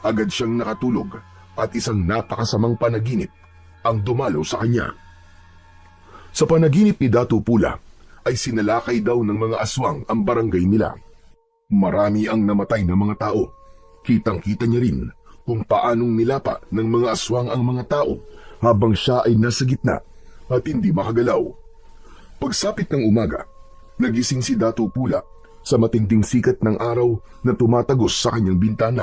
Agad siyang nakatulog at isang napakasamang panaginip ang dumalo sa kanya. Sa panaginip ni Datu Pula ay sinalakay daw ng mga aswang ang barangay nila. Marami ang namatay na mga tao. Kitang-kita niya rin kung paanong nilapa ng mga aswang ang mga tao habang siya ay nasa gitna at hindi makagalaw. Pagsapit ng umaga, nagising si Datu Pula sa matinding sikat ng araw na tumatagos sa kanyang bintana.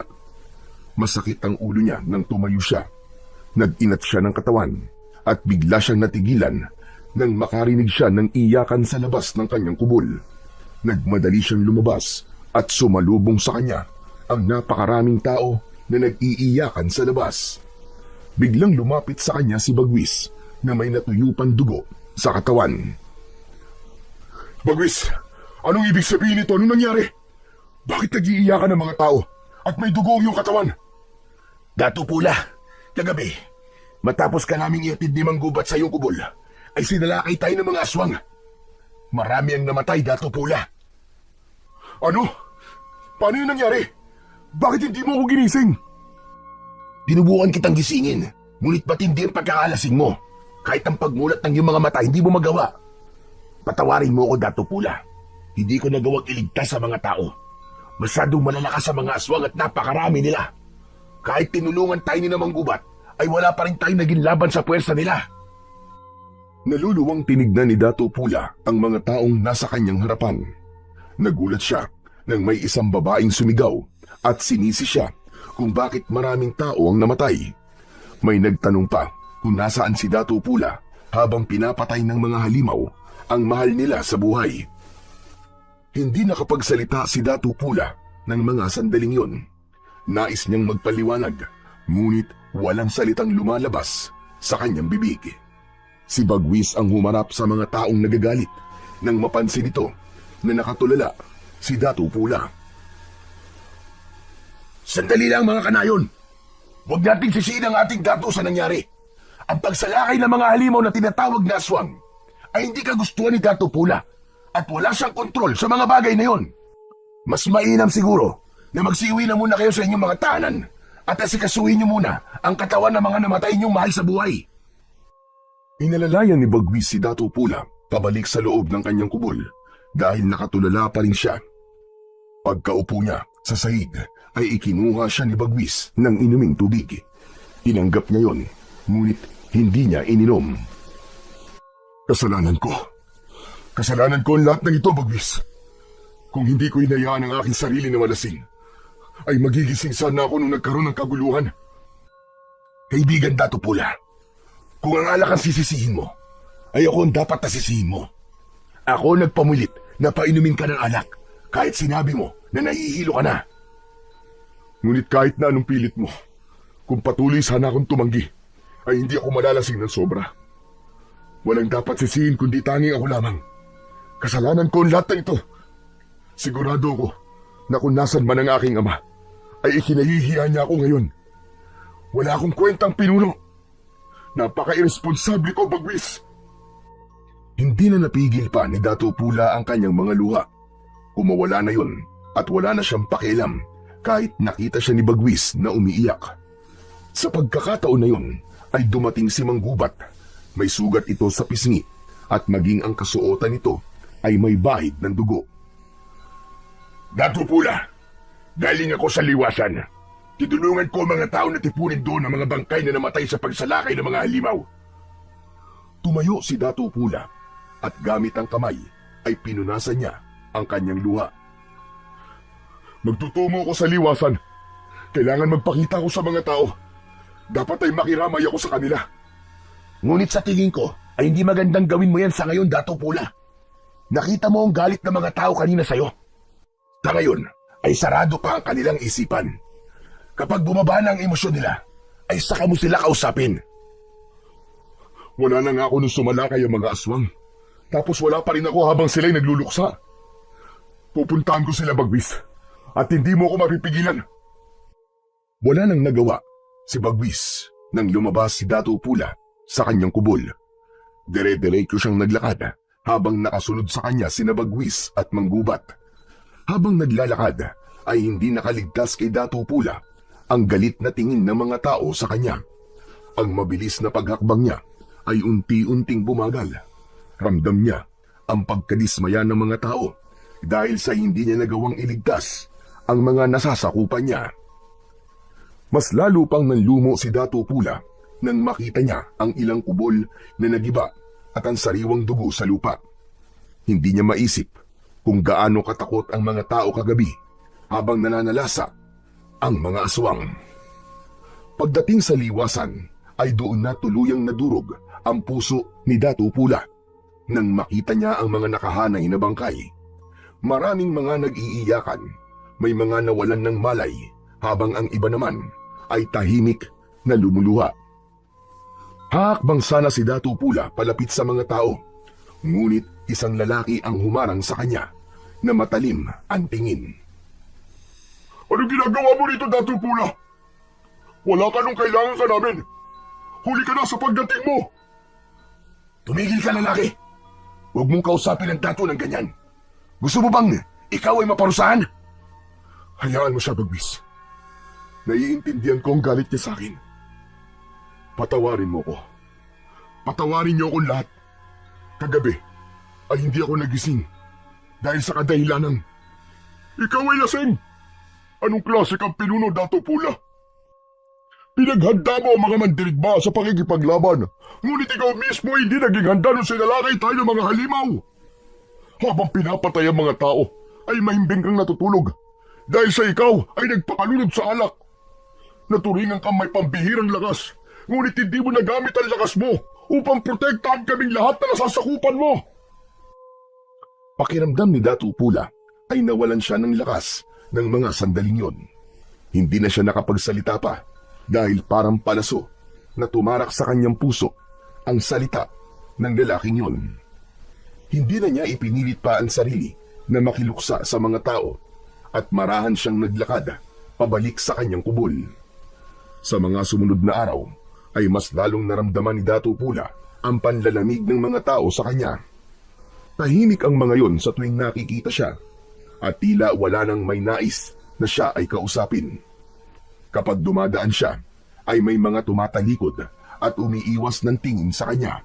Masakit ang ulo niya nang tumayo siya. Nag-inat siya ng katawan at bigla siyang natigilan nang makarinig siya ng iyakan sa labas ng kanyang kubol. Nagmadali siyang lumabas at sumalubong sa kanya ang napakaraming tao na nag-iiyakan sa labas. Biglang lumapit sa kanya si Bagwis na may natuyupan dugo sa katawan. Bagwis, anong ibig sabihin nito? Anong nangyari? Bakit nag-iiyakan ng mga tao at may dugo ang iyong katawan? Datu Pula, kagabi, matapos ka naming iatid ni Manggubat sa iyong kubol, ay sinalakay tayo ng mga aswang. Marami ang namatay, Datu Pula. Ano? Paano yun nangyari? Bakit hindi mo ako ginising? Tinubukan kitang gisingin, ngunit matindi ang pagkakalasing mo. Kahit ang pagmulat ng iyong mga mata, hindi mo magawa. Patawarin mo ako, Dato Pula. Hindi ko nagawang iligtas sa mga tao. Masyadong malalakas sa mga aswang at napakarami nila. Kahit tinulungan tayo ni Namang Gubat, ay wala pa rin tayo naging laban sa puwersa nila. Naluluwang tinignan ni Dato Pula ang mga taong nasa kanyang harapan. Nagulat siya nang may isang babaeng sumigaw at sinisi siya kung bakit maraming tao ang namatay. May nagtanong pa kung nasaan si Dato Pula habang pinapatay ng mga halimaw ang mahal nila sa buhay. Hindi nakapagsalita si Dato Pula ng mga sandaling yon. Nais niyang magpaliwanag, ngunit walang salitang lumalabas sa kanyang bibig. Si Bagwis ang humarap sa mga taong nagagalit nang mapansin ito na nakatulala si Dato Pula. Sandali lang mga kanayon! Huwag nating sisihin ang ating dato sa nangyari. Ang pagsalakay ng mga halimaw na tinatawag na aswang ay hindi kagustuhan ni Dato Pula at wala siyang kontrol sa mga bagay na yon. Mas mainam siguro na magsiuwi na muna kayo sa inyong mga tahanan at asikasuhin niyo muna ang katawan ng mga namatay ninyong mahal sa buhay. Inalalayan ni Bagwis si Dato Pula pabalik sa loob ng kanyang kubol dahil nakatulala pa rin siya. Pagkaupo niya sa sahig ay ikinuha siya ni Bagwis ng inuming tubig. Tinanggap niya yon, ngunit hindi niya ininom. Kasalanan ko. Kasalanan ko ang lahat ng ito, Bagwis. Kung hindi ko hinayaan ang aking sarili na malasing, ay magigising sana ako nung nagkaroon ng kaguluhan. Kaibigan Dato Pula, kung ang alak ang sisisihin mo, ay ako ang dapat nasisihin mo. Ako nagpamulit na painumin ka ng alak kahit sinabi mo na nahihilo ka na. Ngunit kahit na anong pilit mo, kung patuloy sana akong tumanggi, ay hindi ako malalasing ng sobra. Walang dapat sisihin kundi tanging ako lamang. Kasalanan ko ang lahat ng ito. Sigurado ko na kung nasan man ang aking ama, ay ikinahihiya niya ako ngayon. Wala akong kwentang pinuno. Napaka-irresponsable ko, Bagwis. Hindi na napigil pa ni Dato Pula ang kanyang mga luha. Kumawala na yun at wala na siyang pakialam kahit nakita siya ni Bagwis na umiiyak. Sa pagkakataon na yun ay dumating si Mang Gubat. May sugat ito sa pisngi at maging ang kasuotan nito ay may bahid ng dugo. Dato Pula, galing ako sa liwasan. Tinulungan ko ang mga tao na tipunin doon ang mga bangkay na namatay sa pagsalakay ng mga halimaw. Tumayo si Dato Pula at gamit ang kamay ay pinunasan niya ang kanyang luha. Magtutungo ko sa liwasan. Kailangan magpakita ko sa mga tao. Dapat ay makiramay ako sa kanila. Ngunit sa tingin ko ay hindi magandang gawin mo yan sa ngayon, Dato Pula. Nakita mo ang galit ng mga tao kanina sa'yo. Sa ngayon ay sarado pa ang kanilang isipan. Kapag bumaba na ang emosyon nila, ay saka mo sila kausapin. Wala na nga ako nung sumalakay ang mga aswang. Tapos wala pa rin ako habang sila'y nagluluksa. Pupuntahan ko sila, Bagwis. At hindi mo ako mapipigilan. Wala nang nagawa si Bagwis nang lumabas si Dato Pula sa kanyang kubol. Dire-diretso siyang naglakad habang nakasunod sa kanya sina Bagwis at Mang Gubat. Habang naglalakad ay hindi nakaligtas kay Dato Pula ang galit na tingin ng mga tao sa kanya. Ang mabilis na paghakbang niya ay unti-unting bumagal. Ramdam niya ang pagkadismaya ng mga tao dahil sa hindi niya nagawang iligtas ang mga nasasakupan niya. Mas lalo pang nanlumo si Dato Pula nang makita niya ang ilang kubol na nagiba at ang sariwang dugo sa lupa. Hindi niya maisip kung gaano katakot ang mga tao kagabi habang nananalasa ang mga aswang. Pagdating sa liwasan ay doon na tuluyang nadurog ang puso ni Dato Pula nang makita niya ang mga nakahanay na bangkay. Maraming mga nag-iiyakan, may mga nawalan ng malay, habang ang iba naman ay tahimik na lumuluha. Hakbang sana si Dato Pula palapit sa mga tao, ngunit isang lalaki ang humarang sa kanya na matalim ang tingin. Anong ginagawa mo rito, Dato Pula? Wala ka nung kailangan ka namin. Huli ka na sa pagdating mo. Tumigil ka, lalaki. Huwag mong kausapin ang dato ng ganyan. Gusto mo bang ikaw ay maparusahan? Hayaan mo siya, Bagwis. Naiintindihan ko ang galit niya sa akin. Patawarin mo ko. Patawarin niyo akong lahat. Kagabi ay hindi ako nagising dahil sa kadahilanan. Ikaw ay lasing! Anong klase kang pinuno, Dato Pula? Pinaghanda mo ang mga mandirigma sa pakikipaglaban, ngunit ikaw mismo ay hindi naging handa nung sinalakay tayo ng mga halimaw. Habang pinapatay ang mga tao, ay mahimbing kang natutulog dahil sa ikaw ay nagpakalunod sa alak. Naturingan kang may pambihirang lakas, ngunit hindi mo nagamit ang lakas mo upang protektahan kaming lahat na nasasakupan mo. Pakiramdam ni Dato Pula ay nawalan siya ng lakas ng mga sandaling yon. Hindi na siya nakapagsalita pa dahil parang palaso na tumarak sa kanyang puso ang salita ng lalaking yon. Hindi na niya ipinilit pa ang sarili na makiluksa sa mga tao at marahan siyang naglakad pabalik sa kanyang kubol. Sa mga sumunod na araw ay mas lalong naramdaman ni Dato Pula ang panlalamig ng mga tao sa kanya. Tahimik ang mga yon sa tuwing nakikita siya at tila wala nang may nais na siya ay kausapin. Kapag dumadaan siya, ay may mga tumatalikod at umiiwas ng tingin sa kanya.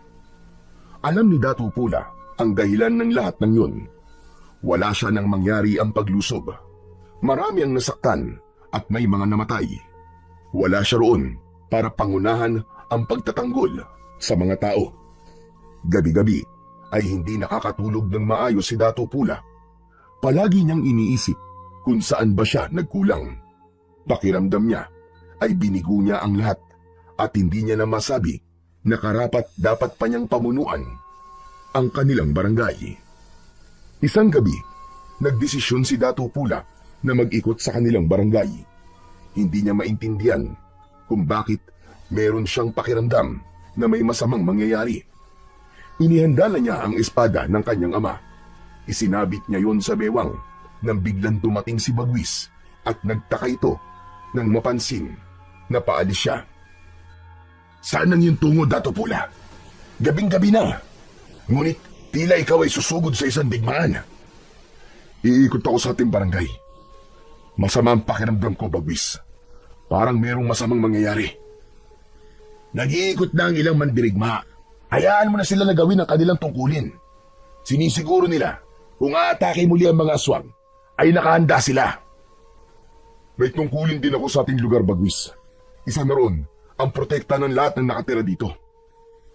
Alam ni Dato Pula ang dahilan ng lahat ng yun. Wala siya nang mangyari ang paglusob. Marami ang nasaktan at may mga namatay. Wala siya roon para pangunahan ang pagtatanggol sa mga tao. Gabi-gabi ay hindi nakakatulog ng maayos si Dato Pula. Palagi niyang iniisip kung saan ba siya nagkulang. Pakiramdam niya ay binigo niya ang lahat at hindi niya na masabi na karapat dapat pa niyang pamunuan ang kanilang barangay. Isang gabi, nagdesisyon si Dato Pula na mag-ikot sa kanilang barangay. Hindi niya maintindihan kung bakit meron siyang pakiramdam na may masamang mangyayari. Inihanda na niya ang espada ng kanyang ama. Isinabit niya yon sa bewang nang biglang dumating si Bagwis at nagtaka ito nang mapansin na paalis siya. Saan ang iyong tungo, Dato Pula? Gabing-gabi na. Ngunit tila ikaw ay susugod sa isang digmaan. Iikot ako sa ating barangay. Masama ang pakiramdam ko, Bagwis. Parang merong masamang mangyayari. Nag-iikot na ang ilang mandirigma. Hayaan mo na sila na gawin ang kanilang tungkulin. Sinisiguro nila kung aatake muli ang mga aswang, ay nakahanda sila. May tungkulin din ako sa ating lugar, Bagwis. Isa na roon ang protekta ng lahat ng nakatira dito.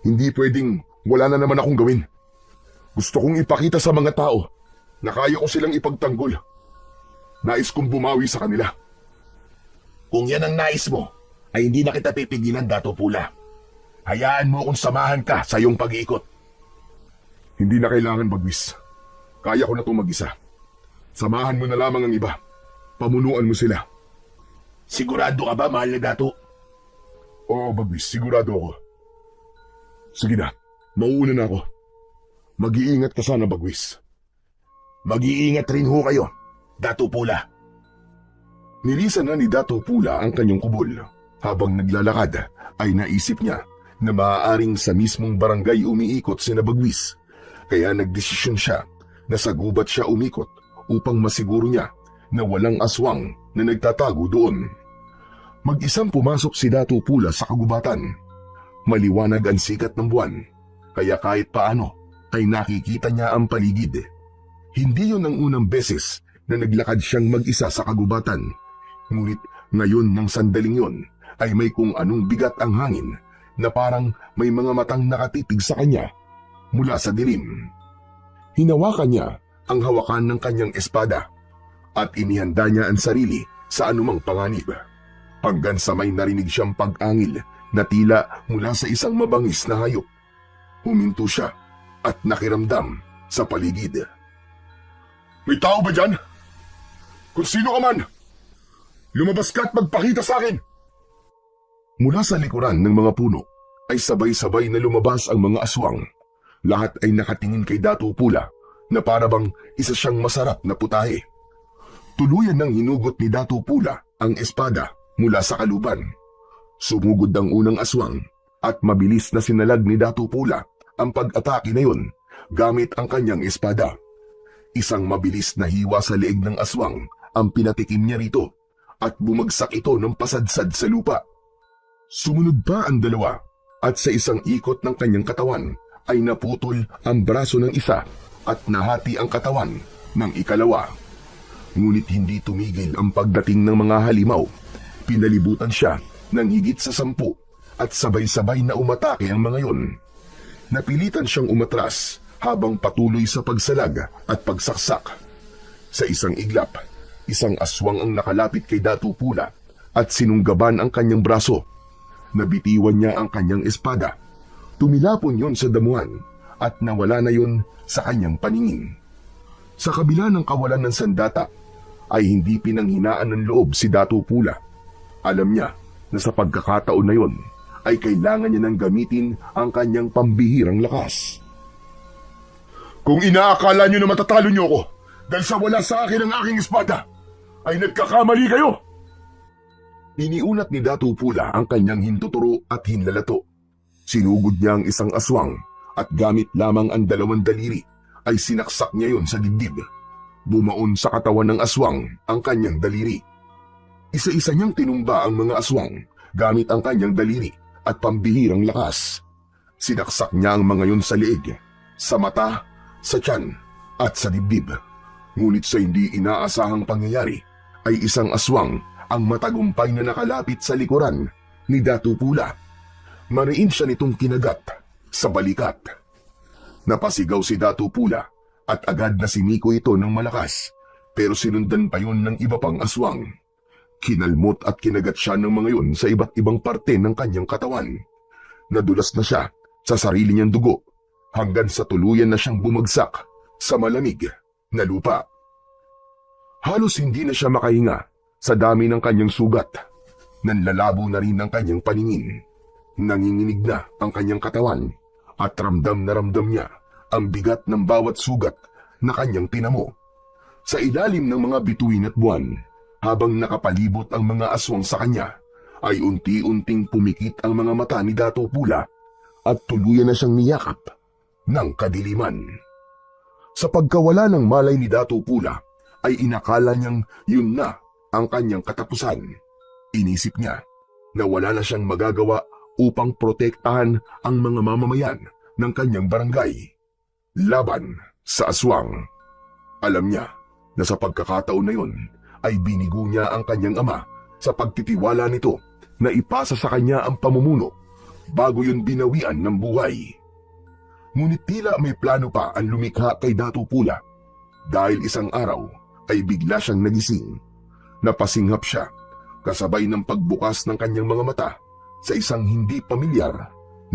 Hindi pwedeng wala na naman akong gawin. Gusto kong ipakita sa mga tao na kaya ko silang ipagtanggol. Nais kong bumawi sa kanila. Kung yan ang nais mo, ay hindi na kita pipigilan, Dato Pula. Hayaan mo kung samahan ka sa iyong pag-iikot. Hindi na kailangan, Bagwis. Kaya ko na itong mag-isa. Samahan mo na lamang ang iba. Pamunuan mo sila. Sigurado ka ba, mahal na Dato? Oo, Bagwis. Sigurado ako. Sige na. Mauuna na ako. Mag-iingat ka sana, Bagwis. Mag-iingat rin ho kayo, Dato Pula. Nilisan na ni Dato Pula ang kanyang kubol. Habang naglalakad, ay naisip niya na maaaring sa mismong barangay umiikot sina Bagwis. Kaya nagdesisyon siya na sa gubat siya umikot upang masiguro niya na walang aswang na nagtatago doon. Mag-isang pumasok si Dato Pula sa kagubatan. Maliwanag ang sikat ng buwan, kaya kahit paano ay nakikita niya ang paligid. Hindi yon ang unang beses na naglakad siyang mag-isa sa kagubatan. Ngunit ngayon ng sandaling yon ay may kung anong bigat ang hangin na parang may mga matang nakatitig sa kanya mula sa dilim. Hinawakan niya ang hawakan ng kanyang espada at inihanda niya ang sarili sa anumang panganib. Hanggang sa may narinig siyang pag-angil na tila mula sa isang mabangis na hayop. Huminto siya at nakiramdam sa paligid. May tao ba dyan? Kung sino ka man, lumabas ka at magpakita sa akin! Mula sa likuran ng mga puno ay sabay-sabay na lumabas ang mga aswang. Lahat ay nakatingin kay Dato Pula na para bang isa siyang masarap na putahe. Tuluyan nang hinugot ni Dato Pula ang espada mula sa kaluban. Sumugod ang unang aswang at mabilis na sinalag ni Dato Pula ang pag-atake na yun gamit ang kanyang espada. Isang mabilis na hiwa sa leeg ng aswang ang pinatikim niya rito at bumagsak ito ng pasadsad sa lupa. Sumunod pa ang dalawa at sa isang ikot ng kanyang katawan ay naputol ang braso ng isa at nahati ang katawan ng ikalawa. Ngunit hindi tumigil ang pagdating ng mga halimaw. Pinalibutan siya ng higit sa 10 at sabay-sabay na umatake ang mga yon. Napilitan siyang umatras habang patuloy sa pagsalag at pagsaksak. Sa isang iglap, isang aswang ang nakalapit kay Datu Pula at sinunggaban ang kanyang braso. Nabitiwan niya ang kanyang espada. Tumilapon yon sa damuhan at nawala na yon sa kanyang paningin. Sa kabila ng kawalan ng sandata, ay hindi pinanghinaan ng loob si Datu Pula. Alam niya na sa pagkakataon na yon ay kailangan niya nang gamitin ang kanyang pambihirang lakas. Kung inaakala niyo na matatalo niyo ako dahil sa wala sa akin ang aking espada, ay nagkakamali kayo! Iniunat ni Datu Pula ang kanyang hintuturo at hinlalato. Sinugod niya ang isang aswang at gamit lamang ang 2 daliri ay sinaksak niya yon sa dibdib. Bumaon sa katawan ng aswang ang kanyang daliri. Isa-isa niyang tinumba ang mga aswang gamit ang kanyang daliri at pambihirang lakas. Sinaksak niya ang mga yon sa leeg, sa mata, sa tiyan at sa dibdib. Ngunit sa hindi inaasahang pangyayari ay isang aswang ang matagumpay na nakalapit sa likuran ni Datu Pula. Mariin siya nitong kinagat sa balikat. Napasigaw si Datu Pula at agad na siniko ito ng malakas, pero sinundan pa yun ng iba pang aswang. Kinalmot at kinagat siya ng mga yun sa iba't ibang parte ng kanyang katawan. Nadulas na siya sa sarili niyang dugo hanggang sa tuluyan na siyang bumagsak sa malamig na lupa. Halos hindi na siya makahinga sa dami ng kanyang sugat. Nanlalabo na rin ang kanyang paningin. Nanginginig na ang kanyang katawan at ramdam na ramdam niya ang bigat ng bawat sugat na kanyang tinamo. Sa ilalim ng mga bituin at buwan, habang nakapalibot ang mga aswang sa kanya, ay unti-unting pumikit ang mga mata ni Datu Pula at tuluyan na siyang niyakap ng kadiliman. Sa pagkawala ng malay ni Datu Pula, ay inakala niyang yun na ang kanyang katapusan. Inisip niya na wala na siyang magagawa upang protektahan ang mga mamamayan ng kanyang barangay laban sa aswang. Alam niya na sa pagkakataon na yun ay binigo niya ang kanyang ama sa pagtitiwala nito na ipasa sa kanya ang pamumuno bago yun binawian ng buhay. Ngunit tila may plano pa ang lumikha kay Datu Pula dahil isang araw ay bigla siyang nagising. Napasinghap siya kasabay ng pagbukas ng kanyang mga mata sa isang hindi pamilyar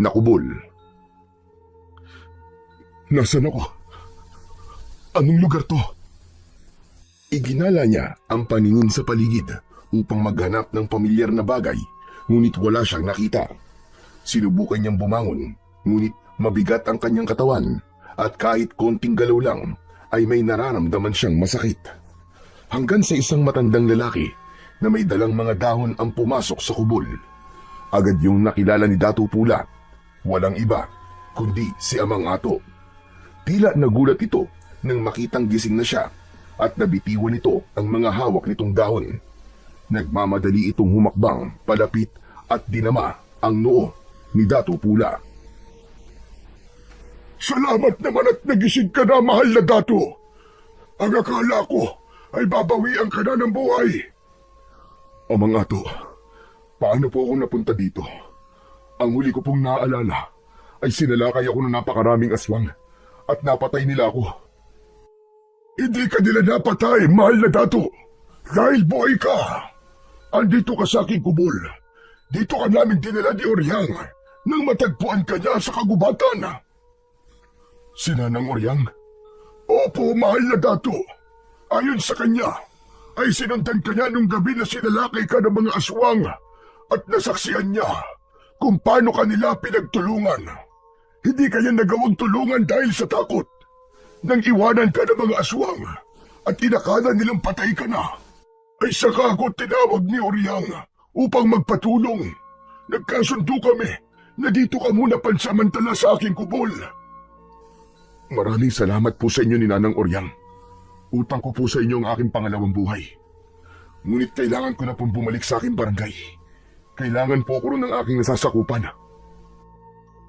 na kubol. Nasaan ako? Anong lugar to? Iginala niya ang paningin sa paligid upang maghanap ng pamilyar na bagay, ngunit wala siyang nakita. Sinubukan niyang bumangon, ngunit mabigat ang kanyang katawan at kahit konting galaw lang ay may nararamdaman siyang masakit. Hanggang sa isang matandang lalaki na may dalang mga dahon ang pumasok sa kubol. Agad yung nakilala ni Datu Pula. Walang iba kundi si Amang Ato. Tila nagulat ito nang makitang gising na siya at nabitiwan nito ang mga hawak nitong dahon. Nagmamadali itong humakbang palapit at dinama ang noo ni Datu Pula. Salamat naman at nagising ka na, mahal na Datu. Ang akala ko ay babawian ka na ng buhay. Amang Ato, paano po ako napunta dito? Ang huli ko pong naaalala ay sinalakay ako ng napakaraming aswang at napatay nila ako. Hindi ka nila napatay, mahal na Datu. Dahil buhay ka. Andito ka sa aking kubol. Dito ka namin dinala ni Oryang nang matagpuan ka niya sa kagubatan. Si Nanang Oryang? Opo, mahal na Datu. Ayon sa kanya, ay sinundan ka niya nung gabi na sinalakay ka ng mga aswang at nasaksihan niya kung paano kanila pinagtulungan. Hindi kanya nagawang tulungan dahil sa takot. Nang iwanan ka ng mga aswang at inakala nilang patay ka na, ay saka ako tinawag ni Oryang upang magpatulong. Nagkasundo kami na dito ka muna pansamantala sa aking kubol. Maraming salamat po sa inyo ni Nanang Oryang. Utang ko po sa inyo ang aking pangalawang buhay. Ngunit kailangan ko na pong bumalik sa aking barangay. Kailangan po ko rin ng aking nasasakupan.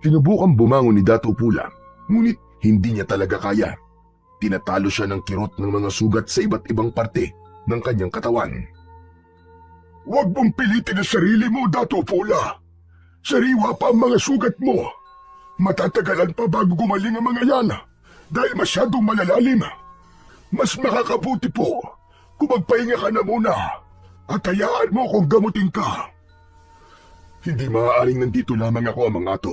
Sinubukan bumangon ni Dato Pula, ngunit hindi niya talaga kaya. Tinatalo siya ng kirot ng mga sugat sa iba't ibang parte ng kanyang katawan. Huwag mong pilitin ang sarili mo, Dato Pula. Sariwa pa ang mga sugat mo. Matatagalan pa bago gumaling ang mga yan dahil masyadong malalalim. Mas makakabuti po kung magpahinga ka na muna at hayaan mo kung gamutin ka. Hindi maaaring nandito lamang ako, Amang Ato.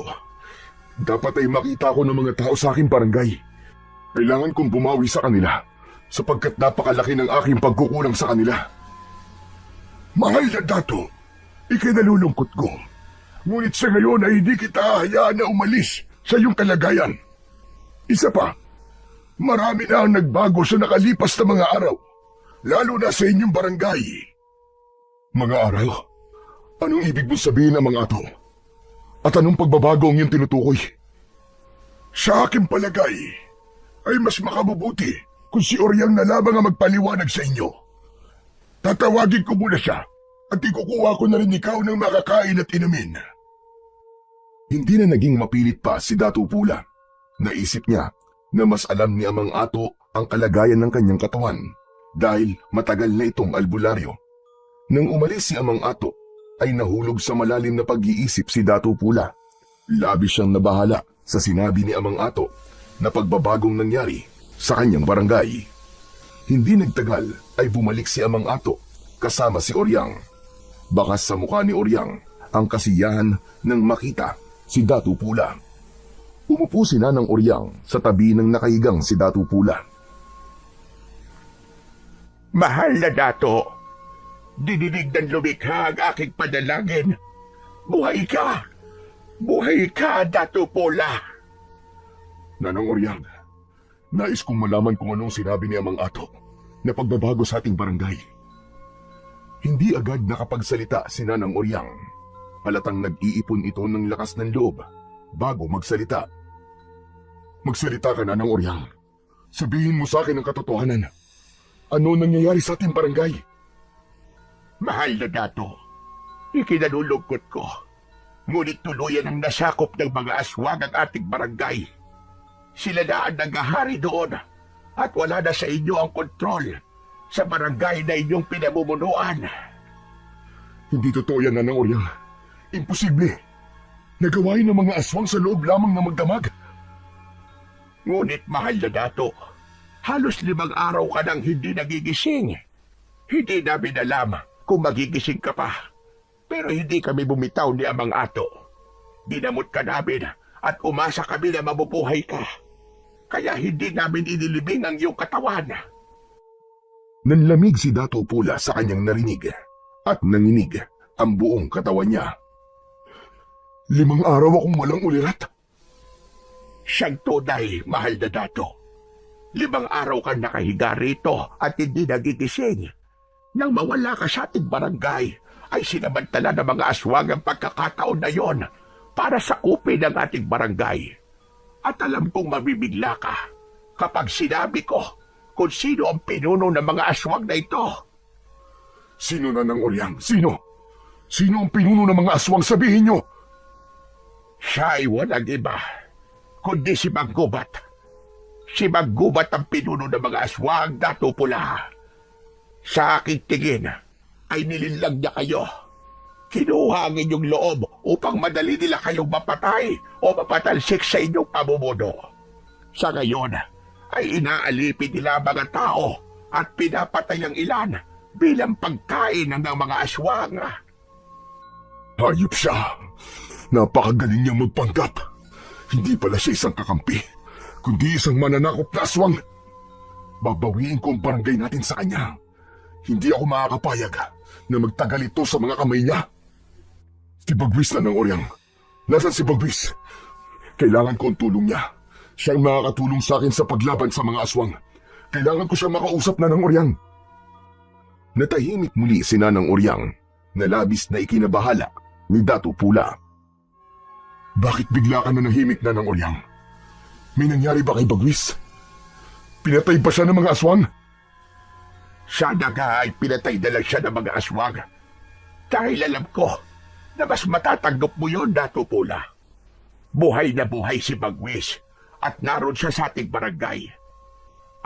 Dapat ay makita ko ng mga tao sa aking barangay. Kailangan kong bumawi sa kanila sapagkat napakalaki ng aking pagkukulang sa kanila. Mahal na Dato, ikinalulungkot ko. Ngunit sa ngayon ay hindi kita hayaan na umalis sa iyong kalagayan. Isa pa, marami na ang nagbago sa nakalipas na mga araw, lalo na sa inyong barangay. Mga araw? Anong ibig mong sabihin, Amang Ato? At anong pagbabago ang iyong tinutukoy? Sa aking palagay, ay mas makabubuti kung si Oryang na lamang ang magpaliwanag sa inyo. Tatawagin ko muna siya at ikukuha ko na rin ikaw ng makakain at inumin. Hindi na naging mapilit pa si Dato Pula. Naisip niya na mas alam ni Amang Ato ang kalagayan ng kanyang katawan dahil matagal na itong albularyo. Nang umalis si Amang Ato, ay nahulog sa malalim na pag-iisip si Dato Pula. Labis siyang nabahala sa sinabi ni Amang Ato na pagbabagong nangyari sa kanyang barangay. Hindi nagtagal ay bumalik si Amang Ato kasama si Oryang. Bakas sa mukha ni Oryang ang kasiyahan nang makita si Dato Pula. Umupo si Nanang Oryang sa tabi ng nakahigang si Dato Pula. Mahal na Dato, dinidig ng lumikha ang aking panalangin. Buhay ka! Buhay ka, Dato Pula! Nanang Oryang, nais kong malaman kung anong sinabi ni Amang Ato na pagbabago sa ating barangay. Hindi agad nakapagsalita si Nanang Oryang. Halatang nag-iipon ito ng lakas ng loob bago magsalita. Magsalita ka, Nanang Oryang. Sabihin mo sa akin ang katotohanan. Ano nangyayari sa ating barangay? Mahal na Dato, ikinalulungkot ko. Ngunit tuluyan ang nasakop ng mga aswang ang ating barangay. Sila na ang naghahari doon at wala na sa inyo ang kontrol sa barangay na inyong pinamumunuan. Hindi totoo yan, Nanang Oryang. Imposible. Nagawain ng mga aswang sa loob lamang na magdamag. Ngunit mahal na Dato, halos 5 araw ka nang hindi nagigising. Hindi namin alam kung magigising ka pa. Pero hindi kami bumitaw ni Amang Ato. Dinamot ka namin at umasa kami na mabubuhay ka. Kaya hindi namin inilibing ang iyong katawan. Nanlamig si Dato Pula sa kanyang narinig at nanginig ang buong katawan niya. 5 araw akong walang ulirat. Siyang tunay, mahal na Dato. 5 araw kang nakahiga rito at hindi nagigising. Nang mawala ka sa ating barangay, ay sinamantala ng mga aswang ang pagkakataon na yon para sakupin ang ating barangay. At alam kong mabibigla ka kapag sinabi ko kung sino ang pinuno ng mga aswang na ito. Sino, Nanang Oryang? Sino? Sino ang pinuno ng mga aswang? Sabihin niyo! Siya ay walang iba, kundi si Manggubat. Si Manggubat ang pinuno ng mga aswang, Dato Pula. Sa aking tingin, ay nilinlang niya kayo. Kinuha ang inyong loob upang madali nila kayong mapatay o mapatalsik sa inyong pamumuno. Sa ngayon, ay inaalipin nila ang mga tao at pinapatay ang ilan bilang pagkain ng mga aswang. Hayop siya. Napakagaling niyang magpanggap. Hindi pala siya isang kakampi, kundi isang mananakop na aswang. Babawiin ko ang barangay natin sa kanya. Hindi ako makakapayag na magtagal ito sa mga kamay niya. Si Bagwis, Nanang Oryang. Nasaan si Bagwis? Kailangan ko ang tulong niya. Siyang makakatulong sa akin sa paglaban sa mga aswang. Kailangan ko siyang makausap, Nanang Oryang. Natahimik muli si Nanang Oryang na labis na ikinabahala ni Dato Pula. Bakit bigla ka na nahimik, Nanang Oryang? May nangyari ba kay Bagwis? Pinatay ba siya ng mga aswang? Sana nga ay pinatay na lang siya ng mga aswang. Dahil alam ko na mas matatanggap mo yun, Dato Pula. Buhay na buhay si Bagwis at naroon siya sa ating barangay.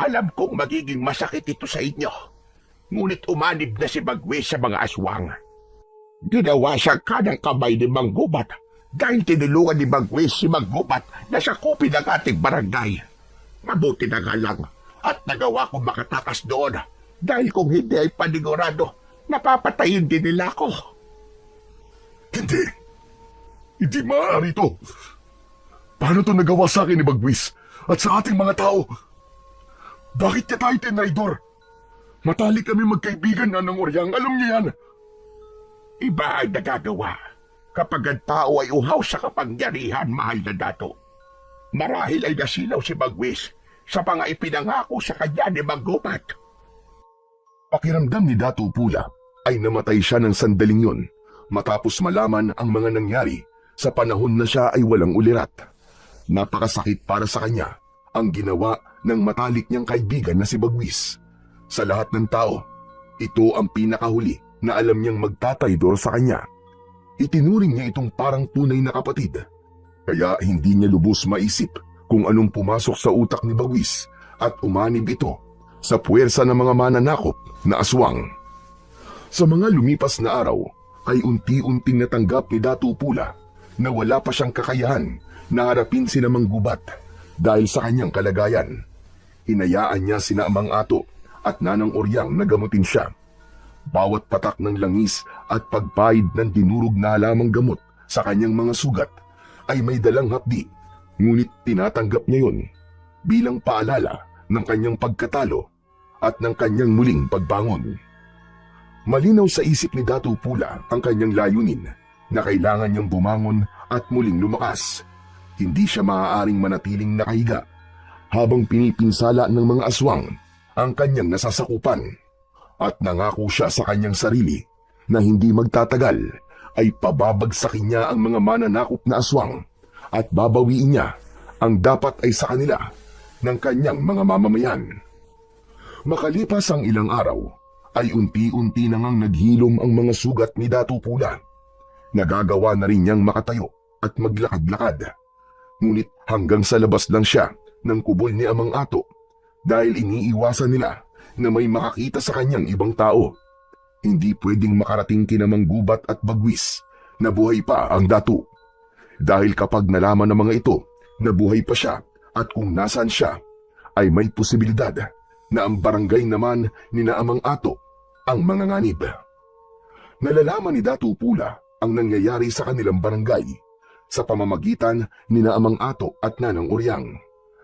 Alam kong magiging masakit ito sa inyo. Ngunit umanib na si Bagwis sa mga aswang. Ginawa siya kanang kamay ni Manggubat dahil tinulungan ni Bagwis si Manggubat na sakupin ang ating barangay. Mabuti na nga lang at nagawa kong makatakas doon dahil kung hindi ay panigurado, napapatayin din nila ako. Hindi. Hindi maaari ito. Paano ito nagawa sa akin ni Bagwis at sa ating mga tao? Bakit niya tayo tinaydor? Matalik kami magkaibigan na ng Oryang, alam niya yan. Iba ang nagagawa kapag ang tao ay uhaw sa kapangyarihan, mahal na Dato. Marahil ay nasilaw si Bagwis sa mga ipinangako sa kanya ni Manggubat. Pakiramdam ni Dato Pula ay namatay siya ng sandaling yun matapos malaman ang mga nangyari sa panahon na siya ay walang ulirat. Napakasakit para sa kanya ang ginawa ng matalik niyang kaibigan na si Bagwis. Sa lahat ng tao, ito ang pinakahuli na alam niyang magtataydor sa kanya. Itinuring niya itong parang tunay na kapatid. Kaya hindi niya lubos maisip kung anong pumasok sa utak ni Bagwis at umanib ito sa puwersa ng mga mananakop na aswang. Sa mga lumipas na araw ay unti-unting natanggap ni Dato Pula na wala pa siyang kakayahan na harapin sina Manggubat dahil sa kanyang kalagayan. Hinayaan niya sina Amang Ato at Nanang Oryang na gamutin siya. Bawat patak ng langis at pagpahid ng dinurog na halamang gamot sa kanyang mga sugat ay may dalang hapdi, ngunit tinatanggap niya yun bilang paalala ng kanyang pagkatalo at ng kanyang muling pagbangon. Malinaw sa isip ni Dato Pula ang kanyang layunin na kailangan niyang bumangon at muling lumakas. Hindi siya maaaring manatiling nakahiga habang pinipinsala ng mga aswang ang kanyang nasasakupan. At nangako siya sa kanyang sarili na hindi magtatagal ay pababagsakin niya ang mga mananakop na aswang at babawiin niya ang dapat ay sa kanila ng kanyang mga mamamayan. Makalipas ang ilang araw, ay unti-unti na ngang naghilom ang mga sugat ni Dato Pula. Nagagawa na rin niyang makatayo at maglakad-lakad. Ngunit hanggang sa labas lang siya ng kubol ni Amang Ato dahil iniiwasan nila na may makakita sa kanyang ibang tao. Hindi pwedeng makarating kina Manggubat at Bagwis na buhay pa ang Dato. Dahil kapag nalaman ng mga ito na buhay pa siya at kung nasaan siya, ay may posibilidad na ang barangay naman ni Amang Ato ang manganganib. Nalalaman ni Dato Pula ang nangyayari sa kanilang barangay sa pamamagitan ni Amang Ato at Nanang Oryang.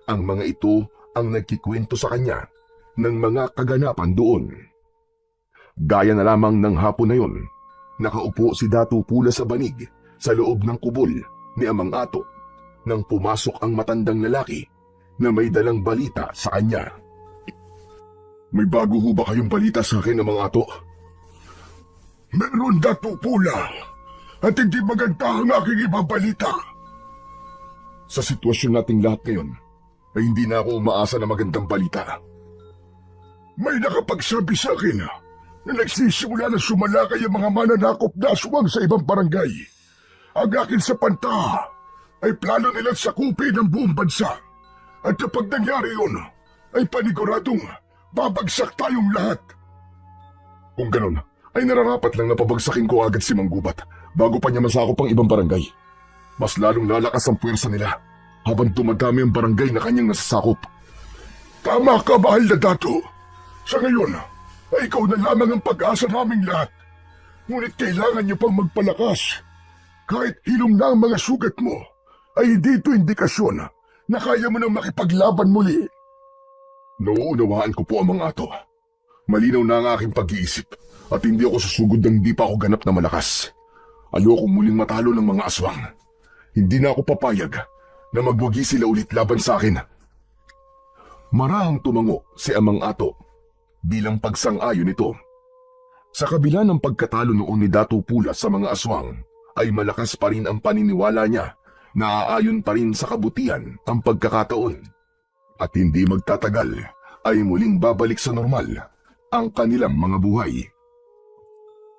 Ang mga ito ang nagkikwento sa kanya ng mga kaganapan doon. Gaya na lamang ng hapon na yun, nakaupo si Dato Pula sa banig sa loob ng kubol ni Amang Ato nang pumasok ang matandang lalaki na may dalang balita sa kanya. May bago ho ba kayong balita sa akin, Amang Ato? Meron, Dato Pula, at hindi maganda ang aking ibabalita. Sa sitwasyon nating lahat ngayon, ay hindi na ako umaasa na magandang balita. May nakapagsabi sa akin na nagsisimula na sumalakay ang mga mananakop na aswang sa ibang barangay. Ang akin sa panta ay plano nilang sakupin ang buong bansa. At kapag nangyari yun, ay paniguradong babagsak tayong lahat. Kung ganon, ay nararapat lang na pabagsakin ko agad si Manggubat bago pa niya masakop ang ibang barangay. Mas lalong lalakas ang puwersa nila habang dumadami ang barangay na kanyang nasasakop. Tama ka, mahal na Dato. Sa ngayon, ay ikaw na lamang ang pag-asa naming lahat. Ngunit kailangan niyo pang magpalakas. Kahit hilom na ang mga sugat mo, ay hindi ito indikasyon na kaya mo nang makipaglaban muli. Nauunawaan ko po, Amang Ato. Malinaw na ang aking pag-iisip at hindi ako susugod nang hindi pa ako ganap na malakas. Ayokong muling matalo ng mga aswang. Hindi na ako papayag na magwagi sila ulit laban sa akin. Marahang tumango si Amang Ato bilang pagsang-ayon nito. Sa kabila ng pagkatalo noon ni Dato Pula sa mga aswang, ay malakas pa rin ang paniniwala niya na aayon pa rin sa kabutihan ang pagkakataon. At hindi magtatagal ay muling babalik sa normal ang kanilang mga buhay.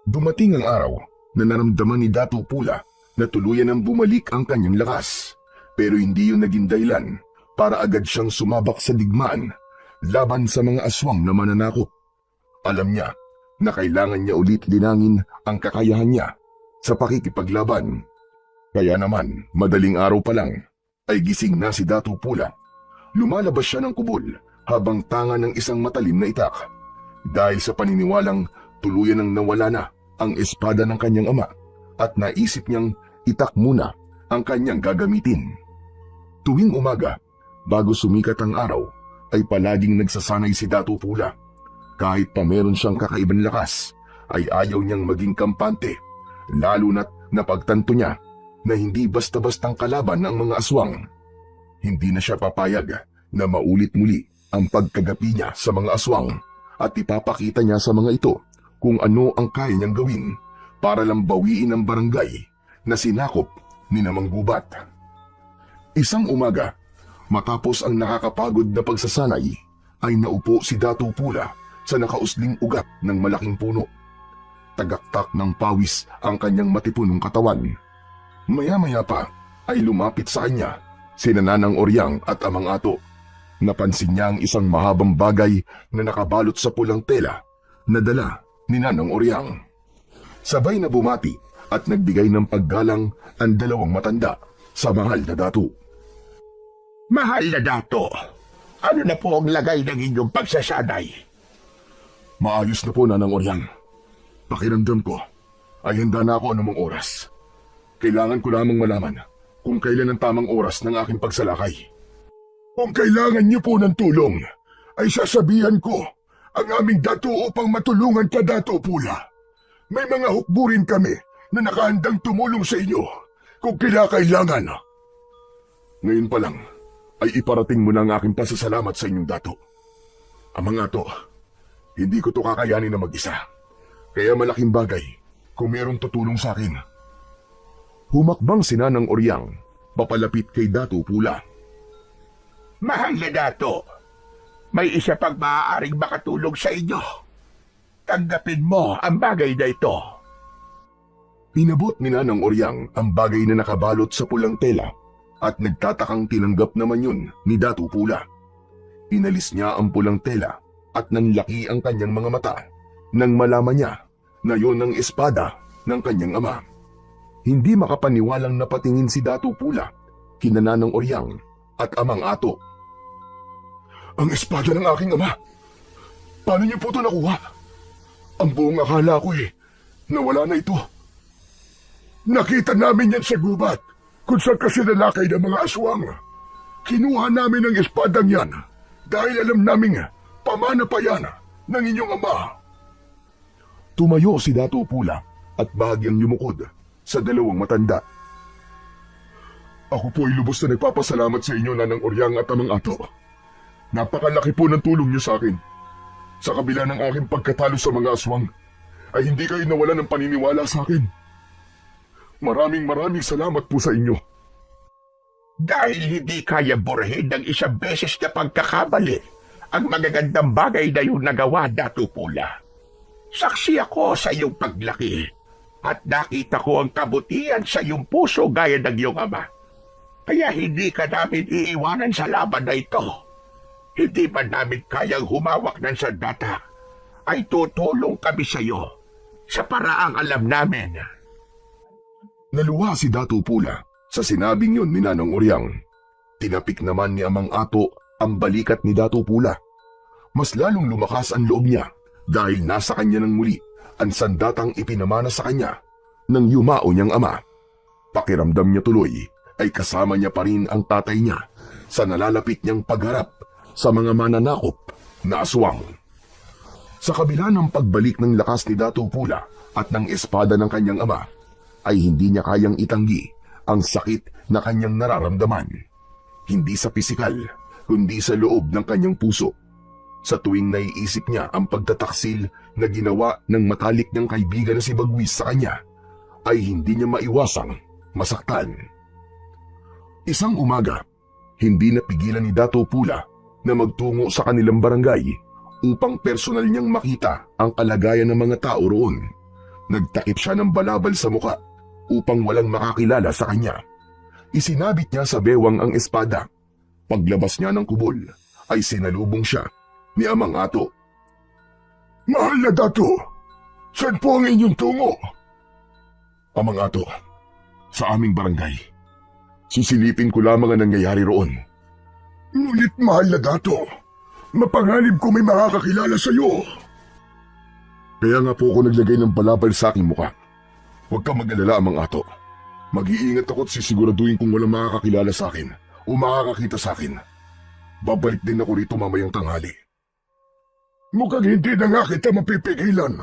Dumating ang araw na naramdaman ni Dato Pula na tuluyan ang bumalik ang kanyang lakas, pero hindi yun naging dahilan para agad siyang sumabak sa digmaan laban sa mga aswang na mananakop. Alam niya na kailangan niya ulit linangin ang kakayahan niya sa pakikipaglaban. Kaya naman, madaling araw pa lang, ay gising na si Dato Pula. Lumalabas siya ng kubol habang tanga ng isang matalim na itak. Dahil sa paniniwalang tuluyan nang nawala na ang espada ng kanyang ama at naisip niyang itak muna ang kanyang gagamitin. Tuwing umaga, bago sumikat ang araw, ay palaging nagsasanay si Dato Pula. Kahit pa meron siyang kakaibang lakas, ay ayaw niyang maging kampante, lalo na't napagtanto niya na hindi basta-bastang kalaban ang mga aswang. Hindi na siya papayag na maulit muli ang pagkagapi niya sa mga aswang at ipapakita niya sa mga ito kung ano ang kaya niyang gawin para lang bawiin ang barangay na sinakop ni Namang Gubat. Isang umaga, matapos ang nakakapagod na pagsasanay, ay naupo si Dato Pula sa nakausling ugat ng malaking puno. Tagaktak ng pawis ang kanyang matipunong katawan. Maya-maya pa ay lumapit sa kanya sina Nanang Oryang at Amang Ato. Napansin niya ang isang mahabang bagay na nakabalot sa pulang tela na dala ni Nanang Oryang. Sabay na bumati at nagbigay ng paggalang ang dalawang matanda sa mahal na dato. Mahal na Dato, ano na po ang lagay ng inyong pagsasanay? Maayos na po, Nanang Oryang. Pakiramdam ko ay handa na ako anumang oras. Kailangan ko lamang malaman kung kailan ang tamang oras ng aking pagsalakay. Kung kailangan niyo po ng tulong, ay sasabihan ko ang aming dato upang matulungan ka, Dato Pula. May mga hukburin kami na nakahandang tumulong sa inyo kung kinakailangan. Ngayon pa lang, ay iparating mo na ang aking pasasalamat sa inyong dato. Amang Ato, hindi ko to kakayanin na mag-isa. Kaya malaking bagay kung mayroong tutulong sa akin. Humakbang si Nanang Oryang, papalapit kay Dato Pula. Mahal na Dato, may isa pang maaaring makatulong sa inyo. Tanggapin mo ang bagay na ito. Pinabot ni Nanang Oryang ang bagay na nakabalot sa pulang tela at nagtatakang tinanggap naman yun ni Dato Pula. Inalis niya ang pulang tela at nanlaki ang kanyang mga mata nang malaman niya na yun ang espada ng kanyang ama. Hindi makapaniwalang napatingin si Dato Pula kina Nanang Oryang at Amang Ato. Ang espada ng aking ama! Paano niyo po ito nakuha? Ang buong akala ko nawala na ito. Nakita namin yan sa gubat kung saan kasi lalakay ng mga aswang. Kinuha namin ang espadang yan dahil alam namin pamana pa yan ng inyong ama. Tumayo si Dato Pula at bahagyang lumukod sa dalawang matanda. Ako po ay lubos na nagpapasalamat sa inyo, Nanang Oryang at Amang Ato. Napakalaki po ng tulong niyo sa akin. Sa kabila ng aking pagkatalo sa mga aswang, ay hindi kayo nawalan ng paniniwala sa akin. Maraming salamat po sa inyo. Dahil hindi kaya burahin ng isang beses na pagkakamali ang magagandang bagay na yung nagawa, Dato Pula. Saksi ako sa iyong paglaki at nakita ko ang kabutihan sa iyong puso gaya ng iyong ama. Kaya hindi ka namin iiwanan sa laban na ito. Hindi man namin kayang humawak ng sandata, ay tutulong kami sa iyo sa paraang alam namin. Naluha si Dato Pula sa sinabing yun ni Nanang Oryang. Tinapik naman ni Amang Ato ang balikat ni Dato Pula. Mas lalong lumakas ang loob niya dahil nasa kanya ng muli ang sandatang ipinamana sa kanya ng yumao niyang ama. Pakiramdam niya tuloy ay kasama niya pa rin ang tatay niya sa nalalapit niyang pagharap sa mga mananakop na aswang. Sa kabila ng pagbalik ng lakas ni Dato Pula at ng espada ng kanyang ama, ay hindi niya kayang itanggi ang sakit na kanyang nararamdaman. Hindi sa pisikal, kundi sa loob ng kanyang puso. Sa tuwing naiisip niya ang pagtataksil na ginawa ng matalik niyang kaibigan na si Bagwis sa kanya, ay hindi niya maiwasang masaktan. Isang umaga, hindi napigilan ni Dato Pula na magtungo sa kanilang barangay upang personal niyang makita ang kalagayan ng mga tao roon. Nagtakip siya ng balabal sa muka upang walang makakilala sa kanya. Isinabit niya sa bewang ang espada. Paglabas niya ng kubol, ay sinalubong siya ni Amang Ato. "Mahal na Dato, saan po ang inyong tungo?" "Amang Ato, sa aming barangay. Sisilipin ko lamang ang nangyayari roon." "Ngunit mahal na Dato, mapanganib ko may makakakilala sa iyo." "Kaya nga po ako naglagay ng balabal sa aking muka. Huwag kang mag-alala, Amang Ato. Mag-iingat ako at sisiguraduhin kung walang makakakilala sa akin o makakakita sa akin. Babalik din ako rito mamayang tanghali." "Mukhang hindi na nga kita mapipigilan.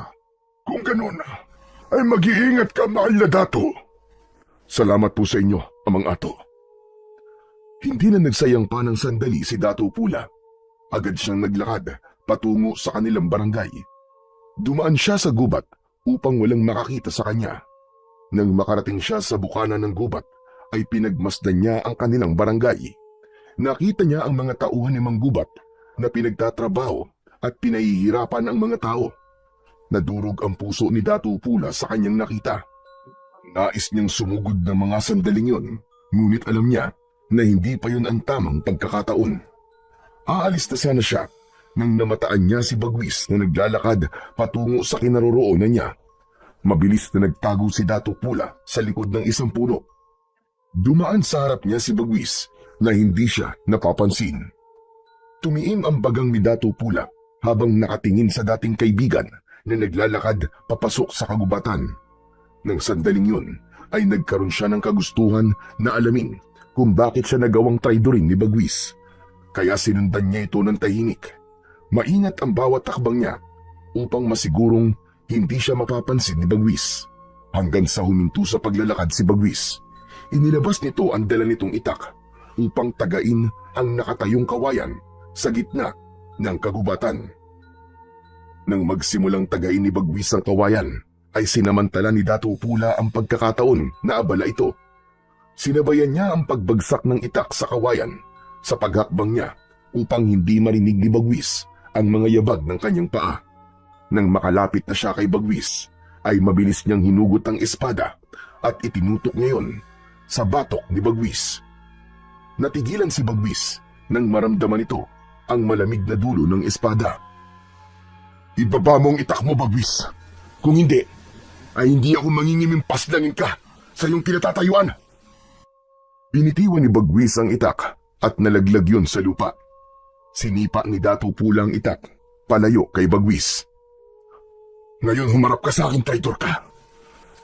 Kung ganun, ay mag-iingat ka, mahal na Dato." "Salamat po sa inyo, Amang Ato." Hindi na nagsayang pa ng sandali si Dato Pula. Agad siyang naglakad patungo sa kanilang barangay. Dumaan siya sa gubat upang walang makakita sa kanya. Nang makarating siya sa bukana ng gubat, ay pinagmasdan niya ang kanilang barangay. Nakita niya ang mga tauhan ni Mang Gubat na pinagtatrabaho at pinahihirapan ang mga tao. Nadurog ang puso ni Dato Pula sa kanyang nakita. Nais niyang sumugod ng mga sandaling yun, ngunit alam niya na hindi pa yun ang tamang pagkakataon. Aalis na sana siya nang namataan niya si Bagwis na naglalakad patungo sa kinaroroonan niya. Mabilis na nagtago si Dato Pula sa likod ng isang puno. Dumaan sa harap niya si Bagwis na hindi siya napapansin. Tumiim ang bagang ni Dato Pula habang nakatingin sa dating kaibigan na naglalakad papasok sa kagubatan. Nang sandaling yun ay nagkaroon siya ng kagustuhan na alamin kung bakit siya nagawang traidorin ni Bagwis. Kaya sinundan niya ito ng tahimik. Maingat ang bawat takbang niya upang masigurong hindi siya mapapansin ni Bagwis. Hanggang sa huminto sa paglalakad si Bagwis, inilabas nito ang dala nitong itak upang tagain ang nakatayong kawayan sa gitna ng kagubatan. Nang magsimulang tagain ni Bagwis ang kawayan, ay sinamantala ni Dato Pula ang pagkakataon na abala ito. Sinabayan niya ang pagbagsak ng itak sa kawayan sa paghakbang niya upang hindi marinig ni Bagwis ang mga yabag ng kanyang paa. Nang makalapit na siya kay Bagwis, ay mabilis niyang hinugot ang espada at itinutok ngayon sa batok ni Bagwis. Natigilan si Bagwis nang maramdaman ito ang malamig na dulo ng espada. "Ibaba mo ang itak mo, Bagwis. Kung hindi, ay hindi ako mangingimimpas langin ka sa iyong kinatatayuan." Binitiwan ni Bagwis ang itak at nalaglag yun sa lupa. Sinipa ni Dato Pula ang itak palayo kay Bagwis. "Ngayon humarap ka sa akin, traitor ka.